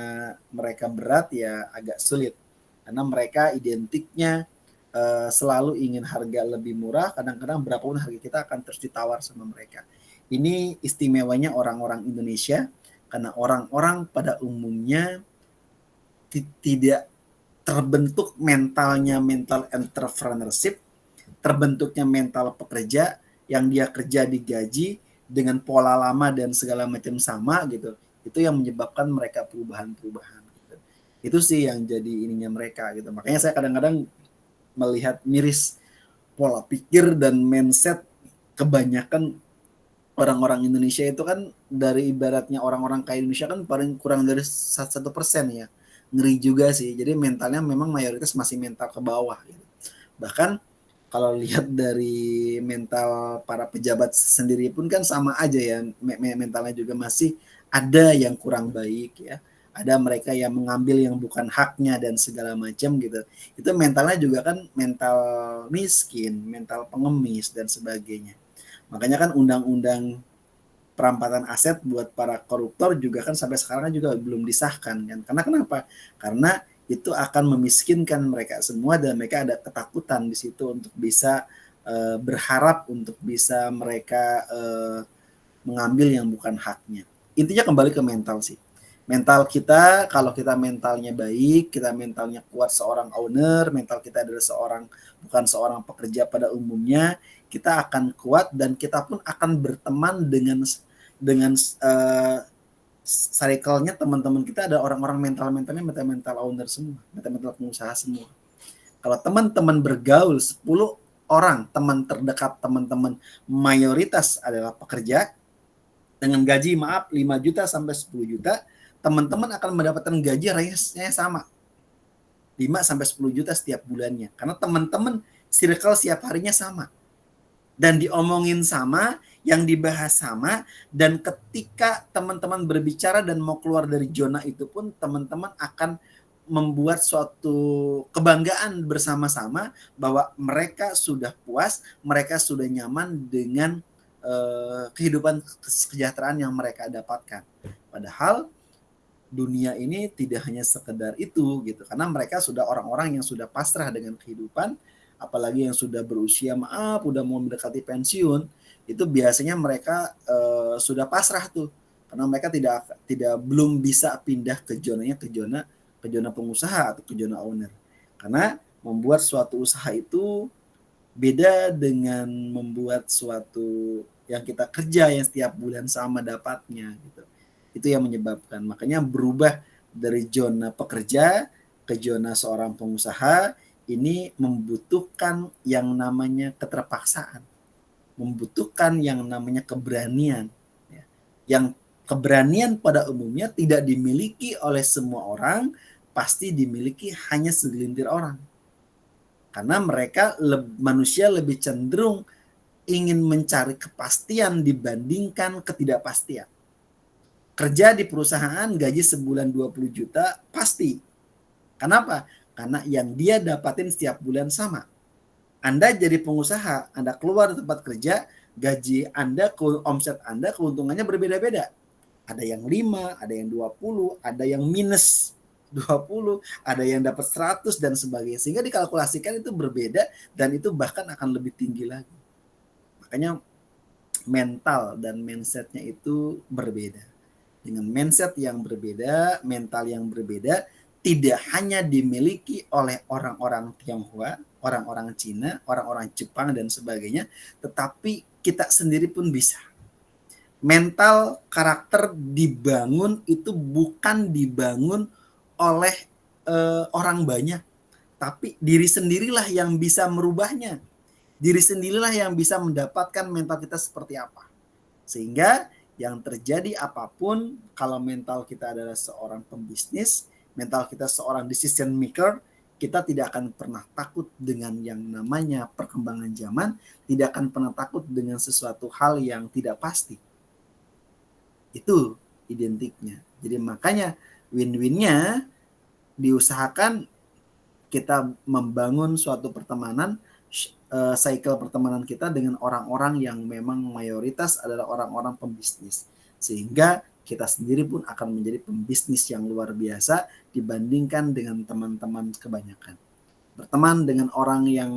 mereka berat ya agak sulit karena mereka identiknya selalu ingin harga lebih murah, kadang-kadang berapapun harga kita akan terus ditawar sama mereka. Ini istimewanya orang-orang Indonesia karena orang-orang pada umumnya tidak terbentuk mentalnya mental entrepreneurship, terbentuknya mental pekerja yang dia kerja digaji dengan pola lama dan segala macam sama gitu. Itu yang menyebabkan mereka perubahan-perubahan gitu. Itu sih yang jadi ininya mereka gitu. Makanya saya kadang-kadang melihat miris pola pikir dan mindset kebanyakan orang-orang Indonesia itu kan dari ibaratnya orang-orang kaya Indonesia kan paling kurang dari 1% ya. Ngeri juga sih. Jadi mentalnya memang mayoritas masih mental ke bawah gitu. Bahkan kalau lihat dari mental para pejabat sendiri pun kan sama aja ya, mentalnya juga masih ada yang kurang baik ya. Ada mereka yang mengambil yang bukan haknya dan segala macam gitu. Itu mentalnya juga kan mental miskin, mental pengemis dan sebagainya. Makanya kan undang-undang perampasan aset buat para koruptor juga kan sampai sekarang juga belum disahkan kan. Karena kenapa? Karena itu akan memiskinkan mereka semua dan mereka ada ketakutan di situ untuk bisa berharap untuk bisa mereka mengambil yang bukan haknya. Intinya kembali ke mental sih. Mental kita, kalau kita mentalnya baik, kita mentalnya kuat seorang owner, mental kita adalah bukan seorang pekerja pada umumnya, kita akan kuat dan kita pun akan berteman dengan circle-nya teman-teman kita ada orang-orang mental-mentalnya mental owner semua, mental pengusaha semua. Kalau teman-teman bergaul 10 orang, teman terdekat teman-teman mayoritas adalah pekerja dengan gaji 5 juta sampai 10 juta, teman-teman akan mendapatkan gaji range-nya sama. 5 sampai 10 juta setiap bulannya. Karena teman-teman circle setiap harinya sama. Dan diomongin sama, yang dibahas sama, dan ketika teman-teman berbicara dan mau keluar dari zona itu pun teman-teman akan membuat suatu kebanggaan bersama-sama bahwa mereka sudah puas, mereka sudah nyaman dengan kehidupan kesejahteraan yang mereka dapatkan. Padahal dunia ini tidak hanya sekedar itu gitu, karena mereka sudah orang-orang yang sudah pasrah dengan kehidupan, apalagi yang sudah berusia udah mau mendekati pensiun, itu biasanya mereka sudah pasrah tuh, karena mereka belum bisa pindah ke zona pengusaha atau ke zona owner. Karena membuat suatu usaha itu beda dengan membuat suatu yang kita kerja yang setiap bulan sama dapatnya gitu. Itu yang menyebabkan, makanya berubah dari zona pekerja ke zona seorang pengusaha ini membutuhkan yang namanya keterpaksaan, membutuhkan yang namanya keberanian. Yang keberanian pada umumnya tidak dimiliki oleh semua orang, pasti dimiliki hanya segelintir orang. Karena mereka manusia lebih cenderung ingin mencari kepastian dibandingkan ketidakpastian. Kerja di perusahaan gaji sebulan 20 juta pasti. Kenapa? Karena yang dia dapatin setiap bulan sama. Anda jadi pengusaha, Anda keluar dari tempat kerja, gaji Anda, omset Anda, keuntungannya berbeda-beda. Ada yang 5, ada yang 20, ada yang minus 20, ada yang dapat 100 dan sebagainya. Sehingga dikalkulasikan itu berbeda dan itu bahkan akan lebih tinggi lagi. Makanya mental dan mindsetnya itu berbeda. Dengan mindset yang berbeda, mental yang berbeda, tidak hanya dimiliki oleh orang-orang Tionghoa, orang-orang Cina, orang-orang Jepang dan sebagainya, tetapi kita sendiri pun bisa. Mental karakter dibangun itu bukan dibangun oleh orang banyak, tapi diri sendirilah yang bisa merubahnya. Diri sendirilah yang bisa mendapatkan mental kita seperti apa. Sehingga yang terjadi apapun, kalau mental kita adalah seorang pembisnis, mental kita seorang decision maker, kita tidak akan pernah takut dengan yang namanya perkembangan zaman, tidak akan pernah takut dengan sesuatu hal yang tidak pasti. Itu identiknya. Jadi makanya win-winnya diusahakan kita membangun suatu pertemanan, cycle pertemanan kita dengan orang-orang yang memang mayoritas adalah orang-orang pembisnis. Sehingga kita sendiri pun akan menjadi pembisnis yang luar biasa dibandingkan dengan teman-teman kebanyakan. Berteman dengan orang yang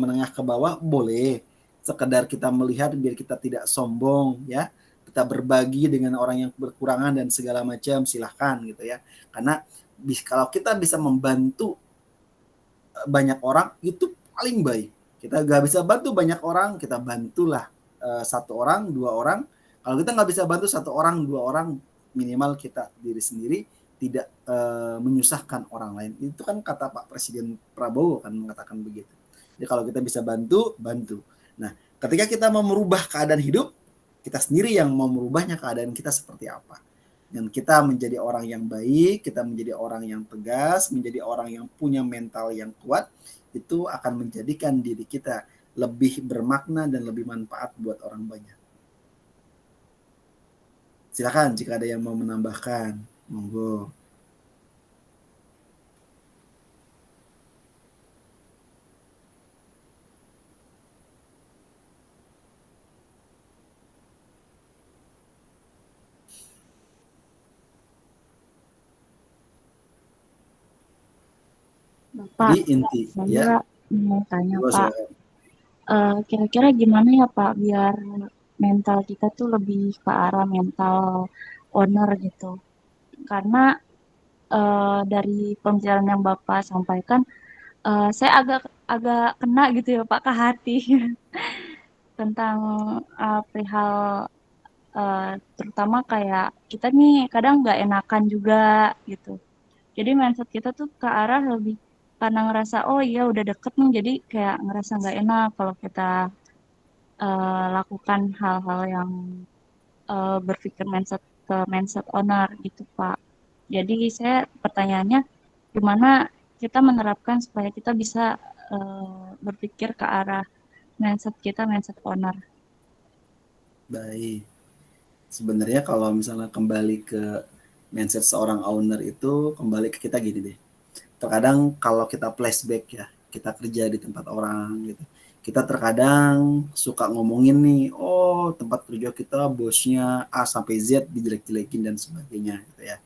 menengah ke bawah boleh, sekedar kita melihat biar kita tidak sombong ya. Kita berbagi dengan orang yang berkurangan dan segala macam, silahkan gitu ya. Karena kalau kita bisa membantu banyak orang itu paling baik. Kita nggak bisa bantu banyak orang, kita bantulah satu orang, dua orang. Kalau kita nggak bisa bantu satu orang, dua orang, minimal kita diri sendiri tidak menyusahkan orang lain. Itu kan kata Pak Presiden Prabowo kan mengatakan begitu. Jadi kalau kita bisa bantu, bantu. Nah, ketika kita mau merubah keadaan hidup, kita sendiri yang mau merubahnya keadaan kita seperti apa. Dan kita menjadi orang yang baik, kita menjadi orang yang tegas, menjadi orang yang punya mental yang kuat, itu akan menjadikan diri kita lebih bermakna dan lebih manfaat buat orang banyak. Silakan jika ada yang mau menambahkan, monggo. Bapak, Jadi inti saya ya. mau tanya Monggo, Pak, silakan. kira-kira gimana ya Pak biar mental kita tuh lebih ke arah mental owner gitu? Karena dari pembicaraan yang Bapak sampaikan, saya agak kena gitu ya Pak ke hati tentang perihal terutama kayak kita nih kadang nggak enakan juga gitu. Jadi mindset kita tuh ke arah lebih karena ngerasa oh iya udah deket nih jadi kayak ngerasa nggak enak kalau kita lakukan hal-hal yang berpikir ke mindset owner gitu Pak. Jadi saya pertanyaannya gimana kita menerapkan supaya kita bisa berpikir ke arah mindset kita mindset owner. Baik. Sebenarnya kalau misalnya kembali ke mindset seorang owner itu kembali ke kita gini deh. Terkadang kalau kita flashback ya, kita kerja di tempat orang gitu. Kita terkadang suka ngomongin nih, oh tempat kerja kita bosnya A sampai Z dijelek-jelekin dan sebagainya gitu ya.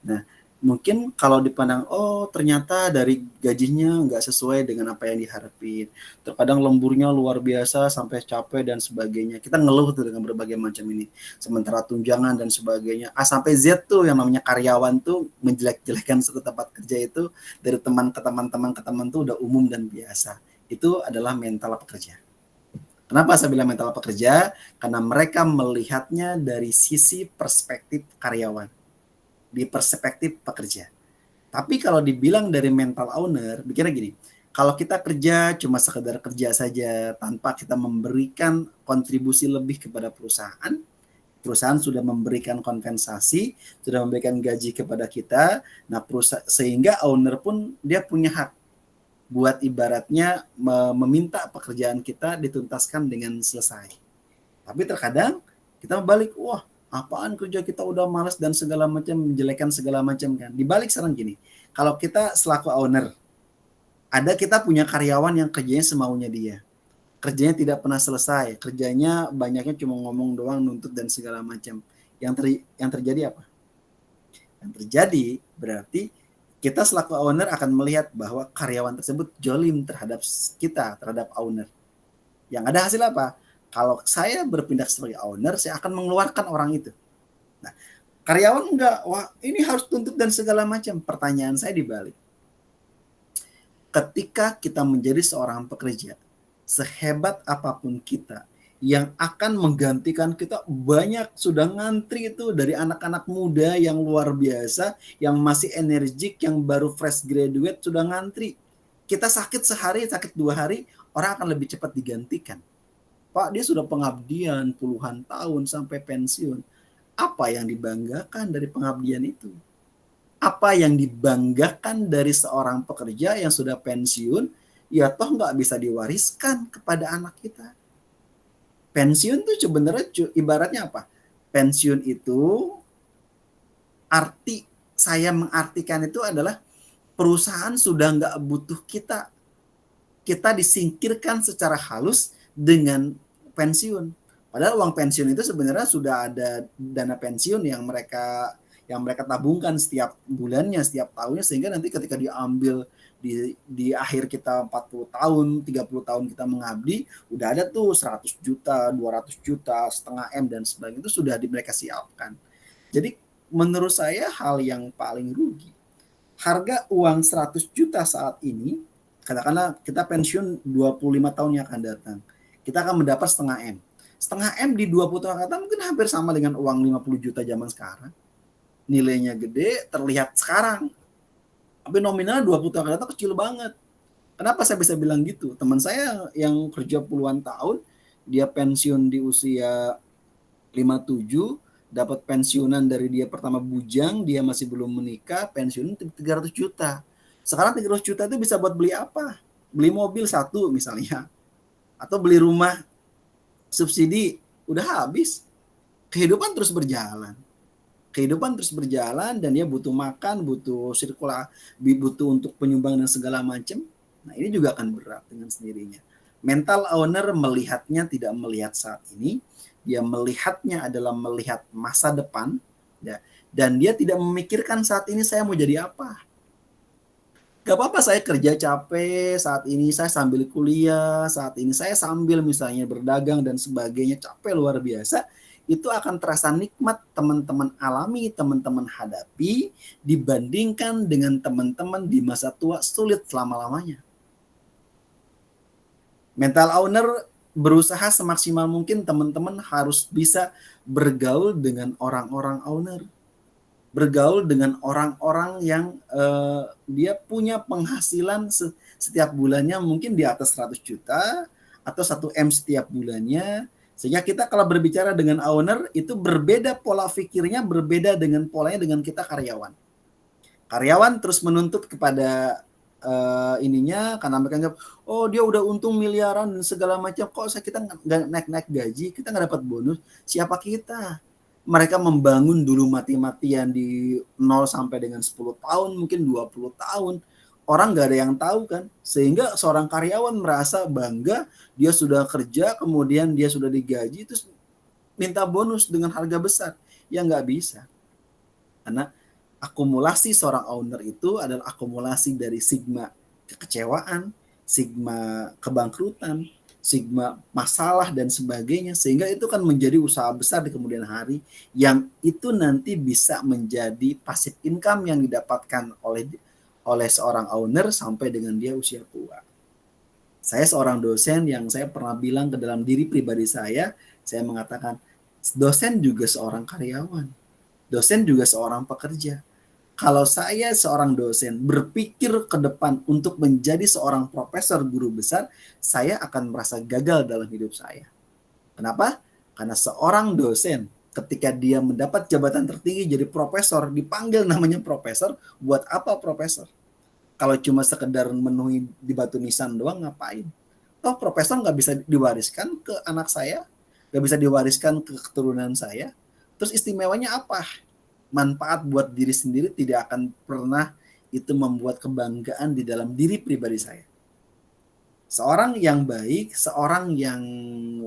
Nah, mungkin kalau dipandang, oh ternyata dari gajinya nggak sesuai dengan apa yang diharapin. Terkadang lemburnya luar biasa sampai capek dan sebagainya. Kita ngeluh tuh dengan berbagai macam ini. Sementara tunjangan dan sebagainya. A sampai Z tuh yang namanya karyawan tuh menjelek-jelekan satu tempat kerja itu dari teman ke teman tuh udah umum dan biasa. Itu adalah mental pekerja. Kenapa saya bilang mental pekerja? Karena mereka melihatnya dari sisi perspektif karyawan, di perspektif pekerja. Tapi kalau dibilang dari mental owner, pikirnya gini, kalau kita kerja cuma sekedar kerja saja tanpa kita memberikan kontribusi lebih kepada perusahaan, perusahaan sudah memberikan kompensasi, sudah memberikan gaji kepada kita, nah sehingga owner pun dia punya hak buat ibaratnya meminta pekerjaan kita dituntaskan dengan selesai. Tapi terkadang kita balik, wah apaan kerja kita udah malas dan segala macam, menjelekan segala macam kan. Dibalik sekarang gini, kalau kita selaku owner, ada kita punya karyawan yang kerjanya semaunya dia. Kerjanya tidak pernah selesai, kerjanya banyaknya cuma ngomong doang, nuntut dan segala macam. Yang terjadi apa? Yang terjadi berarti kita selaku owner akan melihat bahwa karyawan tersebut jolim terhadap kita, terhadap owner. Yang ada hasil apa? Kalau saya berpindah sebagai owner, saya akan mengeluarkan orang itu. Nah, karyawan enggak, wah ini harus tuntut dan segala macam. Pertanyaan saya dibalik. Ketika kita menjadi seorang pekerja, sehebat apapun kita, yang akan menggantikan kita banyak sudah ngantri itu dari anak-anak muda yang luar biasa, yang masih energik, yang baru fresh graduate sudah ngantri. Kita sakit sehari, sakit 2 hari, orang akan lebih cepat digantikan. Pak, dia sudah pengabdian puluhan tahun sampai pensiun. Apa yang dibanggakan dari pengabdian itu? Apa yang dibanggakan dari seorang pekerja yang sudah pensiun, ya toh nggak bisa diwariskan kepada anak kita. Pensiun tuh sebenarnya ibaratnya apa? Pensiun itu arti saya mengartikan itu adalah perusahaan sudah nggak butuh kita. Kita disingkirkan secara halus dengan pensiun. Padahal uang pensiun itu sebenarnya sudah ada dana pensiun yang mereka tabungkan setiap bulannya, setiap tahunnya, sehingga nanti ketika diambil di akhir kita 40 tahun, 30 tahun kita mengabdi, udah ada tuh 100 juta, 200 juta, setengah M dan sebagainya, itu sudah mereka siapkan. Jadi menurut saya hal yang paling rugi, harga uang 100 juta saat ini, katakanlah kita pensiun 25 tahun yang akan datang, kita akan mendapat setengah M. Setengah M di 20 tahun akan datang mungkin hampir sama dengan uang 50 juta zaman sekarang. Nilainya gede, terlihat sekarang. Tapi nominalnya 20 tahun akan datang kecil banget. Kenapa saya bisa bilang gitu? Teman saya yang kerja puluhan tahun, dia pensiun di usia 57, dapat pensiunan dari dia pertama bujang, dia masih belum menikah, pensiun 300 juta. Sekarang 300 juta itu bisa buat beli apa? Beli mobil satu misalnya. Atau beli rumah subsidi, udah habis. Kehidupan terus berjalan. Dan dia butuh makan, butuh butuh untuk penyumbang dan segala macam. Nah, ini juga akan berat dengan sendirinya. Mental owner melihatnya tidak melihat saat ini, dia melihatnya adalah melihat masa depan, ya, dan dia tidak memikirkan saat ini saya mau jadi apa. Gak apa-apa saya kerja capek, saat ini saya sambil kuliah, saat ini saya sambil misalnya berdagang dan sebagainya, capek luar biasa. Itu akan terasa nikmat teman-teman alami, teman-teman hadapi, dibandingkan dengan teman-teman di masa tua sulit selama-lamanya. Mental owner berusaha semaksimal mungkin teman-teman harus bisa bergaul dengan orang-orang owner. Bergaul dengan orang-orang yang dia punya penghasilan setiap bulannya mungkin di atas 100 juta atau 1 M setiap bulannya. Sehingga kita kalau berbicara dengan owner itu berbeda pola pikirnya, berbeda dengan polanya dengan kita karyawan. Karyawan terus menuntut kepada ininya karena mereka anggap, oh dia udah untung miliaran dan segala macam, kok kita nggak naik-naik gaji, kita nggak dapat bonus. Siapa kita? Mereka membangun dulu mati-matian di 0 sampai dengan 10 tahun, mungkin 20 tahun. Orang nggak ada yang tahu kan, sehingga seorang karyawan merasa bangga, dia sudah kerja, kemudian dia sudah digaji, terus minta bonus dengan harga besar. Ya nggak bisa. Karena akumulasi seorang owner itu adalah akumulasi dari sigma kekecewaan, sigma kebangkrutan, sigma masalah dan sebagainya, sehingga itu kan menjadi usaha besar di kemudian hari, yang itu nanti bisa menjadi passive income yang didapatkan oleh seorang owner sampai dengan dia usia tua. Saya seorang dosen yang saya pernah bilang ke dalam diri pribadi saya mengatakan, dosen juga seorang karyawan, dosen juga seorang pekerja. Kalau saya seorang dosen berpikir ke depan untuk menjadi seorang profesor guru besar, saya akan merasa gagal dalam hidup saya. Kenapa? Karena seorang dosen ketika dia mendapat jabatan tertinggi jadi profesor, dipanggil namanya profesor, buat apa profesor? Kalau cuma sekedar memenuhi di batu nisan doang ngapain? Toh profesor nggak bisa diwariskan ke anak saya, nggak bisa diwariskan ke keturunan saya. Terus istimewanya apa? Manfaat buat diri sendiri tidak akan pernah itu membuat kebanggaan di dalam diri pribadi saya. Seorang yang baik, seorang yang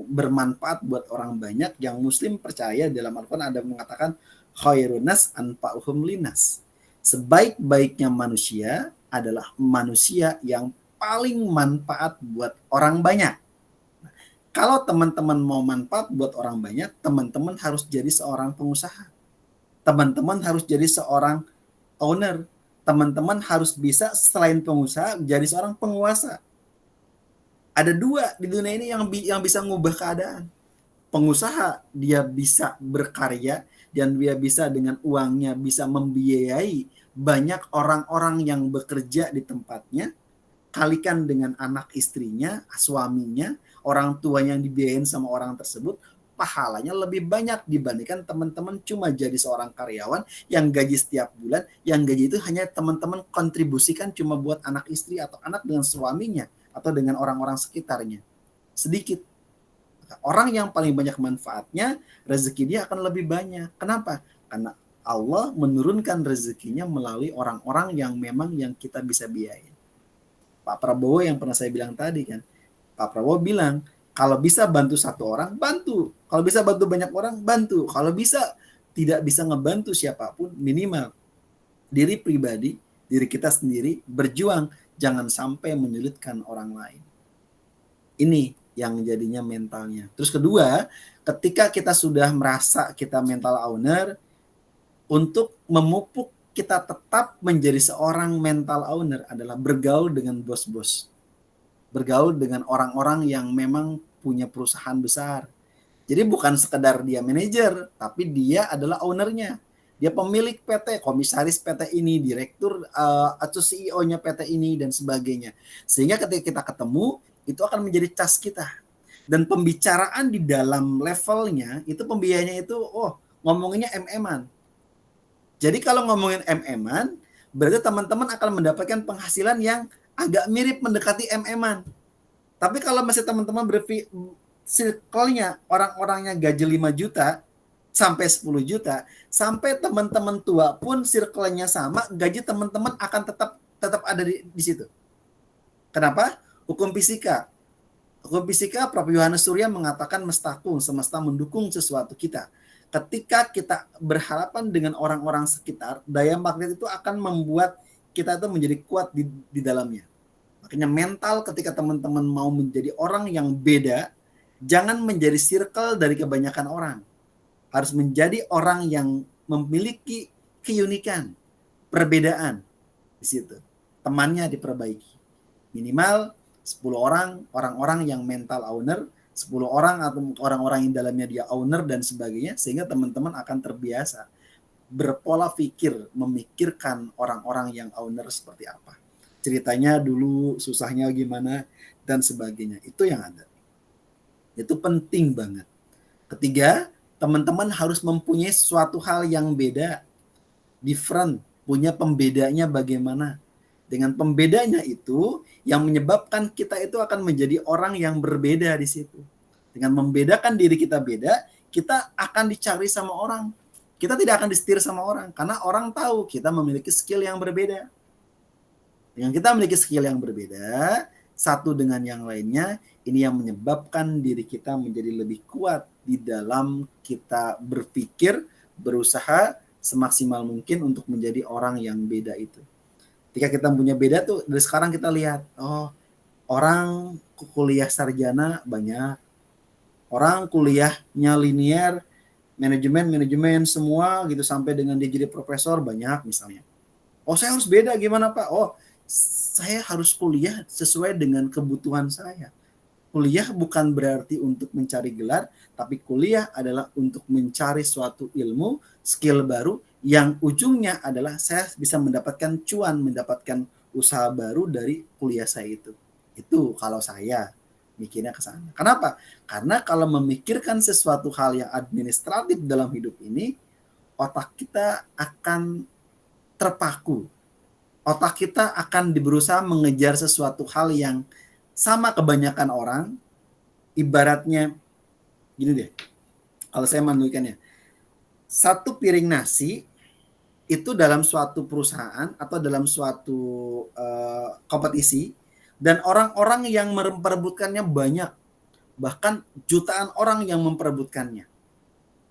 bermanfaat buat orang banyak, yang muslim percaya dalam Al-Quran ada mengatakan khairunas anfa'uhum linas. Sebaik-baiknya manusia adalah manusia yang paling manfaat buat orang banyak. Kalau teman-teman mau manfaat buat orang banyak, teman-teman harus jadi seorang pengusaha. Teman-teman harus jadi seorang owner. Teman-teman harus bisa selain pengusaha jadi seorang penguasa. Ada dua di dunia ini yang bisa ngubah keadaan. Pengusaha dia bisa berkarya dan dia bisa dengan uangnya bisa membiayai banyak orang-orang yang bekerja di tempatnya, kalikan dengan anak istrinya, suaminya, orang tuanya yang dibiayain sama orang tersebut, pahalanya lebih banyak dibandingkan teman-teman cuma jadi seorang karyawan yang gaji setiap bulan, yang gaji itu hanya teman-teman kontribusikan cuma buat anak istri atau anak dengan suaminya atau dengan orang-orang sekitarnya. Sedikit. Orang yang paling banyak manfaatnya, rezeki dia akan lebih banyak. Kenapa? Karena Allah menurunkan rezekinya melalui orang-orang yang memang yang kita bisa biayain. Pak Prabowo yang pernah saya bilang tadi kan, Pak Prabowo bilang, kalau bisa bantu satu orang, bantu. Kalau bisa bantu banyak orang, bantu. Kalau bisa tidak bisa ngebantu siapapun, minimal diri pribadi, diri kita sendiri, berjuang. Jangan sampai menyulitkan orang lain. Ini yang jadinya mentalnya. Terus kedua, ketika kita sudah merasa kita mental owner, untuk memupuk kita tetap menjadi seorang mental owner adalah bergaul dengan bos-bos. Bergaul dengan orang-orang yang memang punya perusahaan besar. Jadi bukan sekedar dia manajer, tapi dia adalah ownernya. Dia pemilik PT, komisaris PT ini, direktur atau CEO-nya PT ini, dan sebagainya. Sehingga ketika kita ketemu, itu akan menjadi cas kita. Dan pembicaraan di dalam levelnya, itu pembiayanya itu, ngomonginnya MM-an. Jadi kalau ngomongin MM-an, berarti teman-teman akan mendapatkan penghasilan yang agak mirip mendekati MM-an. Tapi kalau masih teman-teman circle-nya orang-orangnya gaji 5 juta sampai 10 juta, sampai teman-teman tua pun circle-nya sama, gaji teman-teman akan tetap ada di situ. Kenapa? Hukum fisika. Hukum fisika Prof. Yohanes Surya mengatakan mestakung, semesta mendukung sesuatu kita. Ketika kita berhadapan dengan orang-orang sekitar, daya magnet itu akan membuat kita itu menjadi kuat di dalamnya. Makanya mental ketika teman-teman mau menjadi orang yang beda, jangan menjadi circle dari kebanyakan orang. Harus menjadi orang yang memiliki keunikan, perbedaan di situ. Temannya diperbaiki. Minimal 10 orang yang mental owner, 10 orang atau orang-orang yang dalamnya dia owner dan sebagainya, sehingga teman-teman akan terbiasa berpola pikir, memikirkan orang-orang yang owner seperti apa. Ceritanya dulu susahnya gimana dan sebagainya. Itu yang ada. Itu penting banget. Ketiga, teman-teman harus mempunyai suatu hal yang beda, different, punya pembedanya bagaimana. Dengan pembedanya itu yang menyebabkan kita itu akan menjadi orang yang berbeda di situ. Dengan membedakan diri kita beda, kita akan dicari sama orang. Kita tidak akan disetir sama orang karena orang tahu kita memiliki skill yang berbeda. Dengan kita memiliki skill yang berbeda, satu dengan yang lainnya, ini yang menyebabkan diri kita menjadi lebih kuat di dalam kita berpikir, berusaha semaksimal mungkin untuk menjadi orang yang beda itu. Ketika kita punya beda tuh, dari sekarang kita lihat, orang kuliah sarjana banyak, orang kuliahnya linear, manajemen semua gitu sampai dengan dia jadi profesor banyak misalnya. Saya harus beda gimana Pak? Saya harus kuliah sesuai dengan kebutuhan saya. Kuliah bukan berarti untuk mencari gelar, tapi kuliah adalah untuk mencari suatu ilmu, skill baru, yang ujungnya adalah saya bisa mendapatkan cuan, mendapatkan usaha baru dari kuliah saya itu. Itu kalau saya mikirnya ke sana. Kenapa? Karena kalau memikirkan sesuatu hal yang administratif dalam hidup ini, otak kita akan terpaku. Otak kita akan berusaha mengejar sesuatu hal yang sama kebanyakan orang. Ibaratnya, gini deh, kalau saya menuliskannya, satu piring nasi itu dalam suatu perusahaan atau dalam suatu kompetisi, dan orang-orang yang memperebutkannya banyak, bahkan jutaan orang yang memperebutkannya.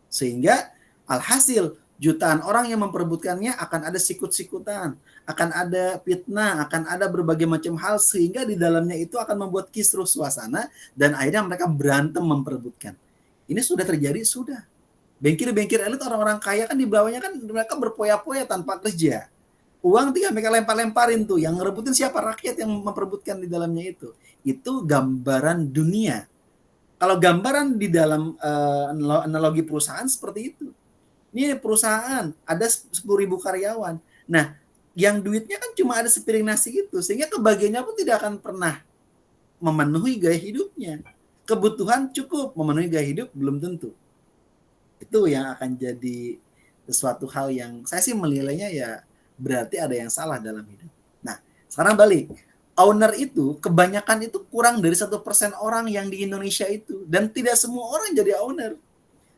Sehingga alhasil jutaan orang yang memperebutkannya akan ada sikut-sikutan, akan ada fitnah, akan ada berbagai macam hal, sehingga di dalamnya itu akan membuat kisruh suasana dan akhirnya mereka berantem memperebutkan. Ini sudah terjadi, sudah. Bankir-bankir elit, orang-orang kaya kan di bawahnya kan mereka berpoya-poya tanpa kerja. Uang tinggal mereka lempar-lemparin tuh. Yang ngerebutin siapa? Rakyat yang memperebutkan di dalamnya itu. Itu gambaran dunia. Kalau gambaran di dalam analogi perusahaan seperti itu. Ini perusahaan, ada 10.000 karyawan. Nah, yang duitnya kan cuma ada sepiring nasi itu. Sehingga kebagiannya pun tidak akan pernah memenuhi gaya hidupnya. Kebutuhan cukup, memenuhi gaya hidup belum tentu. Itu yang akan jadi sesuatu hal yang saya sih menilainya ya berarti ada yang salah dalam hidup. Nah, sekarang balik. Owner itu kebanyakan itu kurang dari 1% orang yang di Indonesia itu, dan tidak semua orang jadi owner.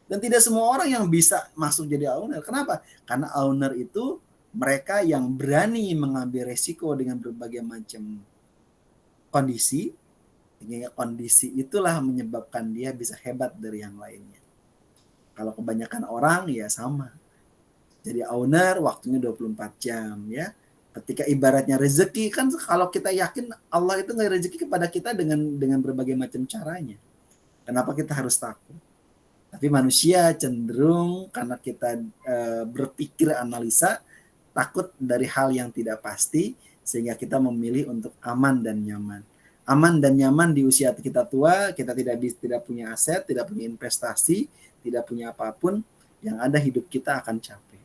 Dan tidak semua orang yang bisa masuk jadi owner. Kenapa? Karena owner itu mereka yang berani mengambil resiko dengan berbagai macam kondisi. Kondisi itulah menyebabkan dia bisa hebat dari yang lainnya. Kalau kebanyakan orang ya sama. Jadi owner waktunya 24 jam ya. Ketika ibaratnya rezeki kan, kalau kita yakin Allah itu nggak rezeki kepada kita dengan berbagai macam caranya. Kenapa kita harus takut? Tapi manusia cenderung karena kita berpikir analisa, takut dari hal yang tidak pasti, sehingga kita memilih untuk aman dan nyaman. Aman dan nyaman di usia kita tua, kita tidak punya aset, tidak punya investasi, tidak punya apapun, yang ada hidup kita akan capek.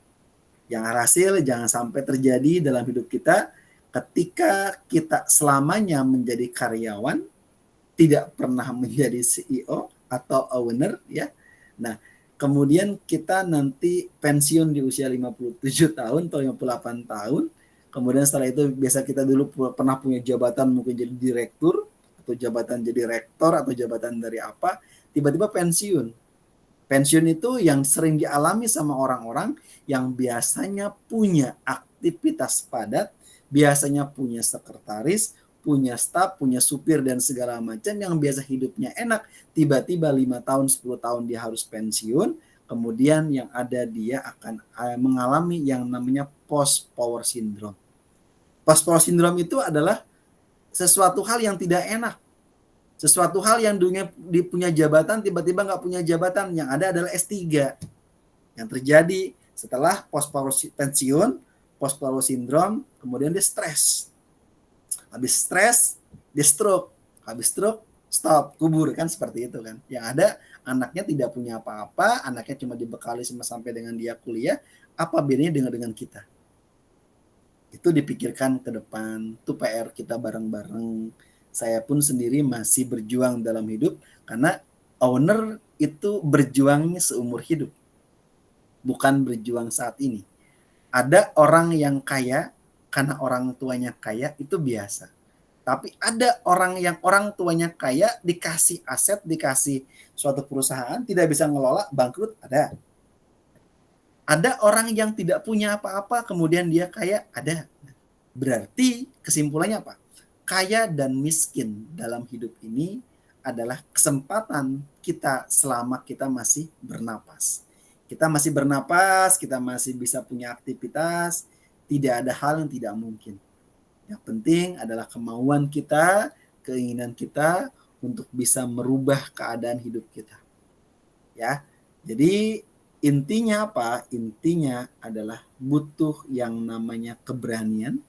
Yang hasil jangan sampai terjadi dalam hidup kita ketika kita selamanya menjadi karyawan, tidak pernah menjadi CEO atau owner ya. Nah, kemudian kita nanti pensiun di usia 57 tahun atau 58 tahun. Kemudian setelah itu biasa kita dulu pernah punya jabatan, mungkin jadi direktur atau jabatan jadi rektor atau jabatan dari apa, tiba-tiba pensiun. Pensiun itu yang sering dialami sama orang-orang yang biasanya punya aktivitas padat, biasanya punya sekretaris, punya staf, punya supir dan segala macam, yang biasa hidupnya enak, tiba-tiba 5 tahun, 10 tahun dia harus pensiun, kemudian yang ada dia akan mengalami yang namanya post power syndrome. Post power syndrome itu adalah sesuatu hal yang tidak enak. Sesuatu hal yang dulunya punya jabatan, tiba-tiba nggak punya jabatan, yang ada adalah S3. Yang terjadi setelah post power pensiun, post power syndrome, kemudian dia stres. Habis stres, dia stroke. Habis stroke, stop, kubur, kan seperti itu kan. Yang ada anaknya tidak punya apa-apa, anaknya cuma dibekali sampai dengan dia kuliah, apa bedanya dengan kita? Itu dipikirkan ke depan, itu PR kita bareng-bareng. Saya pun sendiri masih berjuang dalam hidup, karena owner itu berjuangnya seumur hidup, bukan berjuang saat ini. Ada orang yang kaya karena orang tuanya kaya, itu biasa. Tapi ada orang yang orang tuanya kaya, dikasih aset, dikasih suatu perusahaan, tidak bisa ngelola, bangkrut, ada. Ada orang yang tidak punya apa-apa, kemudian dia kaya, ada. Berarti kesimpulannya apa? Kaya dan miskin dalam hidup ini adalah kesempatan kita selama kita masih bernapas. Kita masih bernapas, kita masih bisa punya aktivitas, tidak ada hal yang tidak mungkin. Yang penting adalah kemauan kita, keinginan kita untuk bisa merubah keadaan hidup kita. Ya. Jadi intinya apa? Intinya adalah butuh yang namanya keberanian.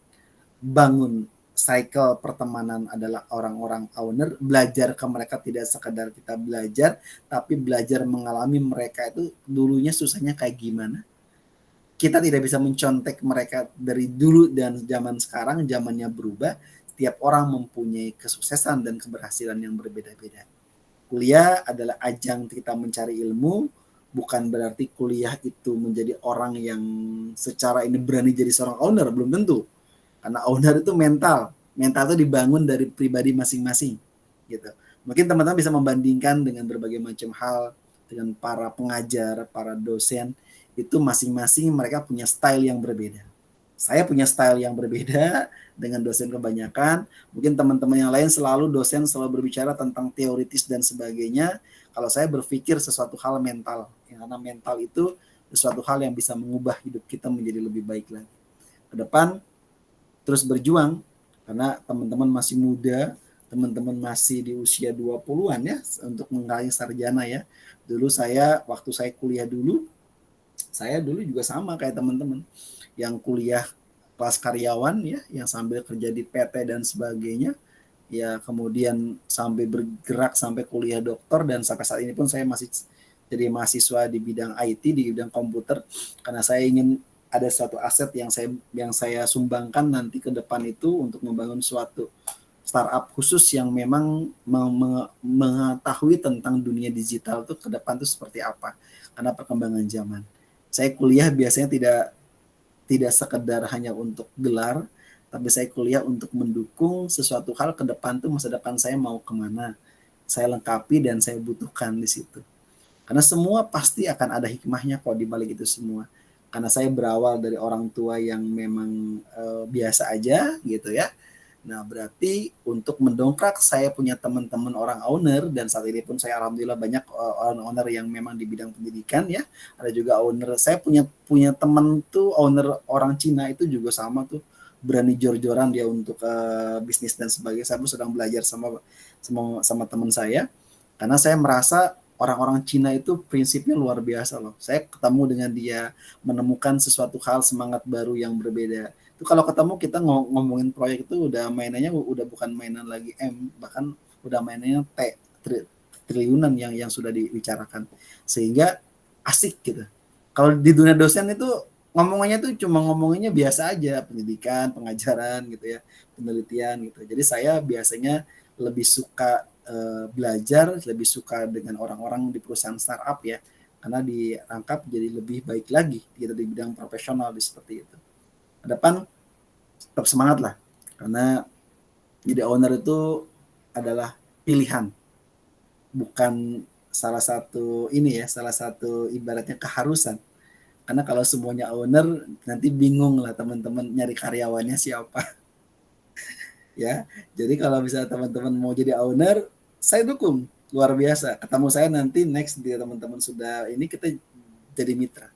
Bangun cycle pertemanan adalah orang-orang owner, belajar ke mereka tidak sekadar kita belajar, tapi belajar mengalami mereka itu dulunya susahnya kayak gimana. Kita tidak bisa mencontek mereka dari dulu dan zaman sekarang, zamannya berubah. Setiap orang mempunyai kesuksesan dan keberhasilan yang berbeda-beda. Kuliah adalah ajang kita mencari ilmu, bukan berarti kuliah itu menjadi orang yang secara ini berani jadi seorang owner, belum tentu. Karena owner itu mental itu dibangun dari pribadi masing-masing gitu. Mungkin teman-teman bisa membandingkan dengan berbagai macam hal, dengan para pengajar, para dosen, itu masing-masing mereka punya style yang berbeda. Saya punya style yang berbeda dengan dosen kebanyakan. Mungkin teman-teman yang lain dosen selalu berbicara tentang teoritis dan sebagainya. Kalau saya berpikir sesuatu hal mental, karena mental itu sesuatu hal yang bisa mengubah hidup kita menjadi lebih baik lagi. Ke depan terus berjuang, karena teman-teman masih muda, teman-teman masih di usia 20-an ya, untuk menggapai sarjana ya. Dulu waktu saya kuliah dulu, saya dulu juga sama kayak teman-teman yang kuliah kelas karyawan ya, yang sambil kerja di PT dan sebagainya, ya kemudian sampai bergerak sampai kuliah doktor, dan sampai saat ini pun saya masih jadi mahasiswa di bidang IT, di bidang komputer, karena saya ingin ada suatu aset yang saya sumbangkan nanti ke depan itu untuk membangun suatu startup khusus yang memang mengetahui tentang dunia digital itu ke depan itu seperti apa, karena perkembangan zaman. Saya kuliah biasanya tidak sekedar hanya untuk gelar, tapi saya kuliah untuk mendukung sesuatu hal ke depan tuh, masa depan saya mau kemana, saya lengkapi dan saya butuhkan di situ. Karena semua pasti akan ada hikmahnya kok di balik itu semua. Karena saya berawal dari orang tua yang memang biasa aja gitu ya. Nah, berarti untuk mendongkrak saya punya teman-teman orang owner, dan saat ini pun saya alhamdulillah banyak orang owner yang memang di bidang pendidikan ya. Ada juga owner, saya punya teman tuh owner orang Cina itu juga sama tuh, berani jor-joran dia untuk bisnis dan sebagainya. Saya pun sedang belajar sama teman saya, karena saya merasa orang-orang Cina itu prinsipnya luar biasa loh. Saya ketemu dengan dia, menemukan sesuatu hal, semangat baru yang berbeda. Itu kalau ketemu kita ngomongin proyek itu udah mainannya udah bukan mainan lagi M, bahkan udah mainannya triliunan yang sudah dibicarakan, sehingga asik gitu. Kalau di dunia dosen itu ngomongannya tuh cuma ngomongannya biasa aja, pendidikan, pengajaran gitu ya, penelitian gitu. Jadi saya biasanya lebih suka belajar, lebih suka dengan orang-orang di perusahaan startup ya, karena dirangkap jadi lebih baik lagi gitu di bidang profesional seperti itu. Ke depan tetap semangat lah, karena jadi owner itu adalah pilihan, bukan salah satu ibaratnya keharusan. Karena kalau semuanya owner nanti bingung lah teman-teman nyari karyawannya siapa. Ya, jadi kalau bisa teman-teman mau jadi owner, saya dukung, luar biasa. Ketemu saya nanti next dia teman-teman sudah ini, kita jadi mitra.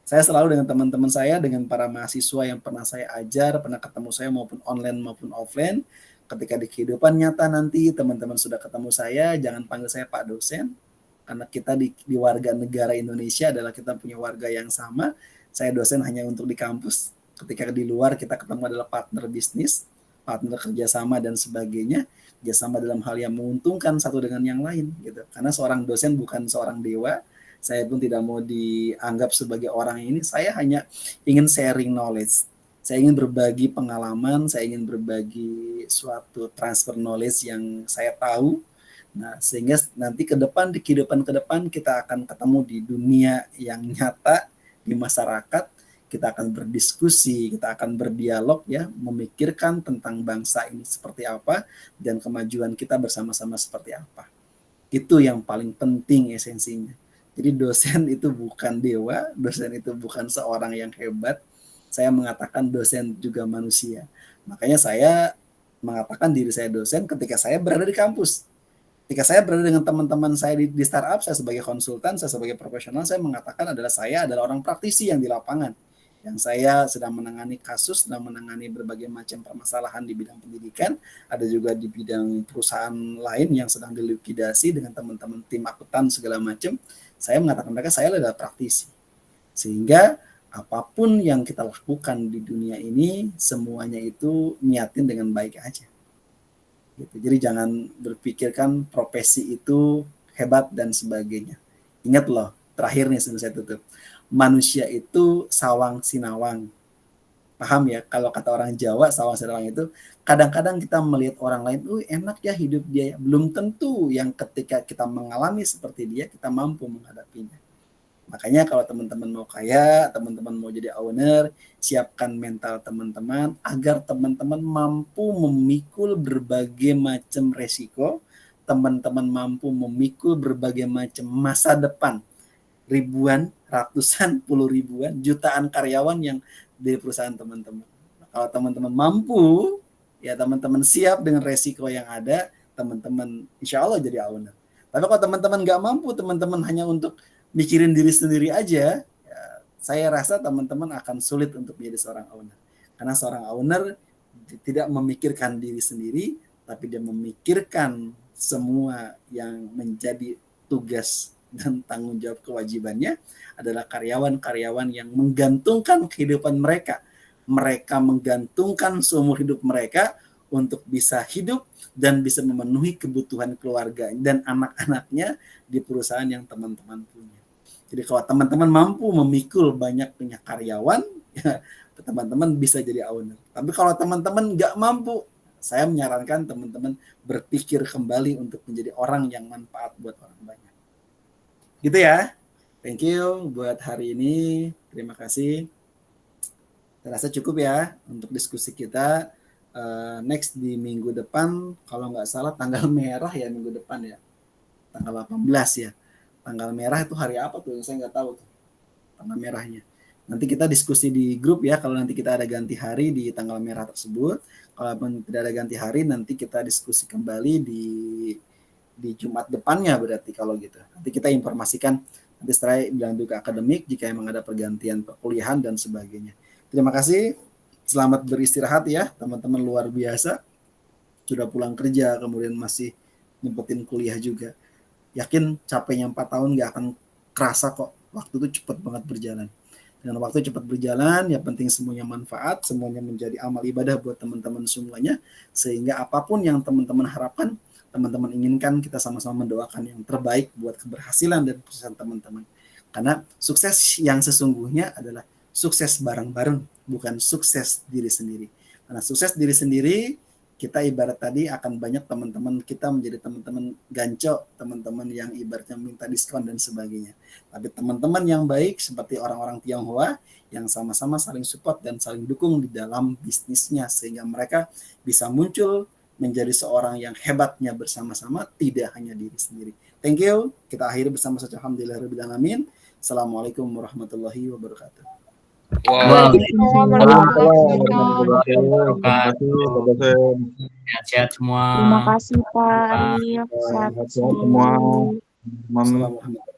Saya selalu dengan teman-teman saya, dengan para mahasiswa yang pernah saya ajar, pernah ketemu saya maupun online maupun offline, ketika di kehidupan nyata nanti teman-teman sudah ketemu saya, jangan panggil saya Pak Dosen, karena kita di warga negara Indonesia adalah kita punya warga yang sama. Saya dosen hanya untuk di kampus, ketika di luar kita ketemu adalah partner bisnis, partner kerjasama dan sebagainya, kerjasama dalam hal yang menguntungkan satu dengan yang lain gitu. Karena seorang dosen bukan seorang dewa, saya pun tidak mau dianggap sebagai orang ini. Saya hanya ingin sharing knowledge. Saya ingin berbagi pengalaman, saya ingin berbagi suatu transfer knowledge yang saya tahu. Nah, sehingga nanti ke depan, di kehidupan ke depan, kita akan ketemu di dunia yang nyata, di masyarakat, kita akan berdiskusi, kita akan berdialog ya, memikirkan tentang bangsa ini seperti apa, dan kemajuan kita bersama-sama seperti apa. Itu yang paling penting esensinya. Jadi dosen itu bukan dewa, dosen itu bukan seorang yang hebat. Saya mengatakan dosen juga manusia. Makanya saya mengatakan diri saya dosen ketika saya berada di kampus. Ketika saya berada dengan teman-teman saya di startup, saya sebagai konsultan, saya sebagai profesional, saya mengatakan saya adalah orang praktisi yang di lapangan. Yang saya sedang menangani kasus, sedang menangani berbagai macam permasalahan di bidang pendidikan, ada juga di bidang perusahaan lain yang sedang dilikuidasi dengan teman-teman tim akuntan segala macam. Saya mengatakan mereka, saya adalah praktisi. Sehingga apapun yang kita lakukan di dunia ini, semuanya itu niatin dengan baik aja. Gitu. Jadi jangan berpikirkan profesi itu hebat dan sebagainya. Ingat loh, terakhir nih sebelum saya tutup. Manusia itu sawang sinawang. Paham ya? Kalau kata orang Jawa, sawang sinawang itu kadang-kadang kita melihat orang lain, enak ya hidup dia. Belum tentu yang ketika kita mengalami seperti dia, kita mampu menghadapinya. Makanya kalau teman-teman mau kaya, teman-teman mau jadi owner, siapkan mental teman-teman agar teman-teman mampu memikul berbagai macam resiko, teman-teman mampu memikul berbagai macam masa depan. Ribuan, ratusan, puluh ribuan, jutaan karyawan yang dari perusahaan teman-teman. Kalau teman-teman mampu, ya teman-teman siap dengan resiko yang ada, teman-teman insya Allah jadi owner. Tapi kalau teman-teman nggak mampu, teman-teman hanya untuk mikirin diri sendiri aja, ya, saya rasa teman-teman akan sulit untuk menjadi seorang owner. Karena seorang owner tidak memikirkan diri sendiri, tapi dia memikirkan semua yang menjadi tugas dan tanggung jawab kewajibannya adalah karyawan-karyawan yang menggantungkan kehidupan mereka. Mereka menggantungkan seumur hidup mereka untuk bisa hidup dan bisa memenuhi kebutuhan keluarga dan anak-anaknya di perusahaan yang teman-teman punya. Jadi kalau teman-teman mampu memikul banyak punya karyawan, ya, teman-teman bisa jadi owner. Tapi kalau teman-teman nggak mampu, saya menyarankan teman-teman berpikir kembali untuk menjadi orang yang manfaat buat orang banyak. Gitu ya. Thank you buat hari ini. Terima kasih. Saya rasa cukup ya untuk diskusi kita. Next di minggu depan, kalau nggak salah tanggal merah ya minggu depan ya. Tanggal 18 ya. Tanggal merah itu hari apa tuh? Saya nggak tahu tuh tanggal merahnya. Nanti kita diskusi di grup ya, kalau nanti kita ada ganti hari di tanggal merah tersebut. Kalaupun tidak ada ganti hari, nanti kita diskusi kembali di Jumat depannya berarti kalau gitu. Nanti kita informasikan nanti setelah bilang juga akademik jika emang ada pergantian perkuliahan dan sebagainya. Terima kasih. Selamat beristirahat ya teman-teman, luar biasa. Sudah pulang kerja kemudian masih nyempetin kuliah juga. Yakin capeknya 4 tahun gak akan kerasa kok. Waktu itu cepat banget berjalan. Dengan waktu cepat berjalan, ya penting semuanya manfaat, semuanya menjadi amal ibadah buat teman-teman semuanya. Sehingga apapun yang teman-teman harapkan, teman-teman inginkan, kita sama-sama mendoakan yang terbaik buat keberhasilan dan kesuksesan teman-teman. Karena sukses yang sesungguhnya adalah sukses bareng-bareng, bukan sukses diri sendiri. Karena sukses diri sendiri, kita ibarat tadi akan banyak teman-teman kita menjadi teman-teman ganco, teman-teman yang ibaratnya minta diskon dan sebagainya. Tapi teman-teman yang baik seperti orang-orang Tionghoa yang sama-sama saling support dan saling dukung di dalam bisnisnya sehingga mereka bisa muncul menjadi seorang yang hebatnya bersama-sama, tidak hanya diri sendiri. Thank you. Kita akhiri bersama saja. Alhamdulillahirabbil alamin. Assalamualaikum warahmatullahi wabarakatuh. Sehat-sehat semua. Terima kasih Pak Arif. Sehat semua. Assalamualaikum.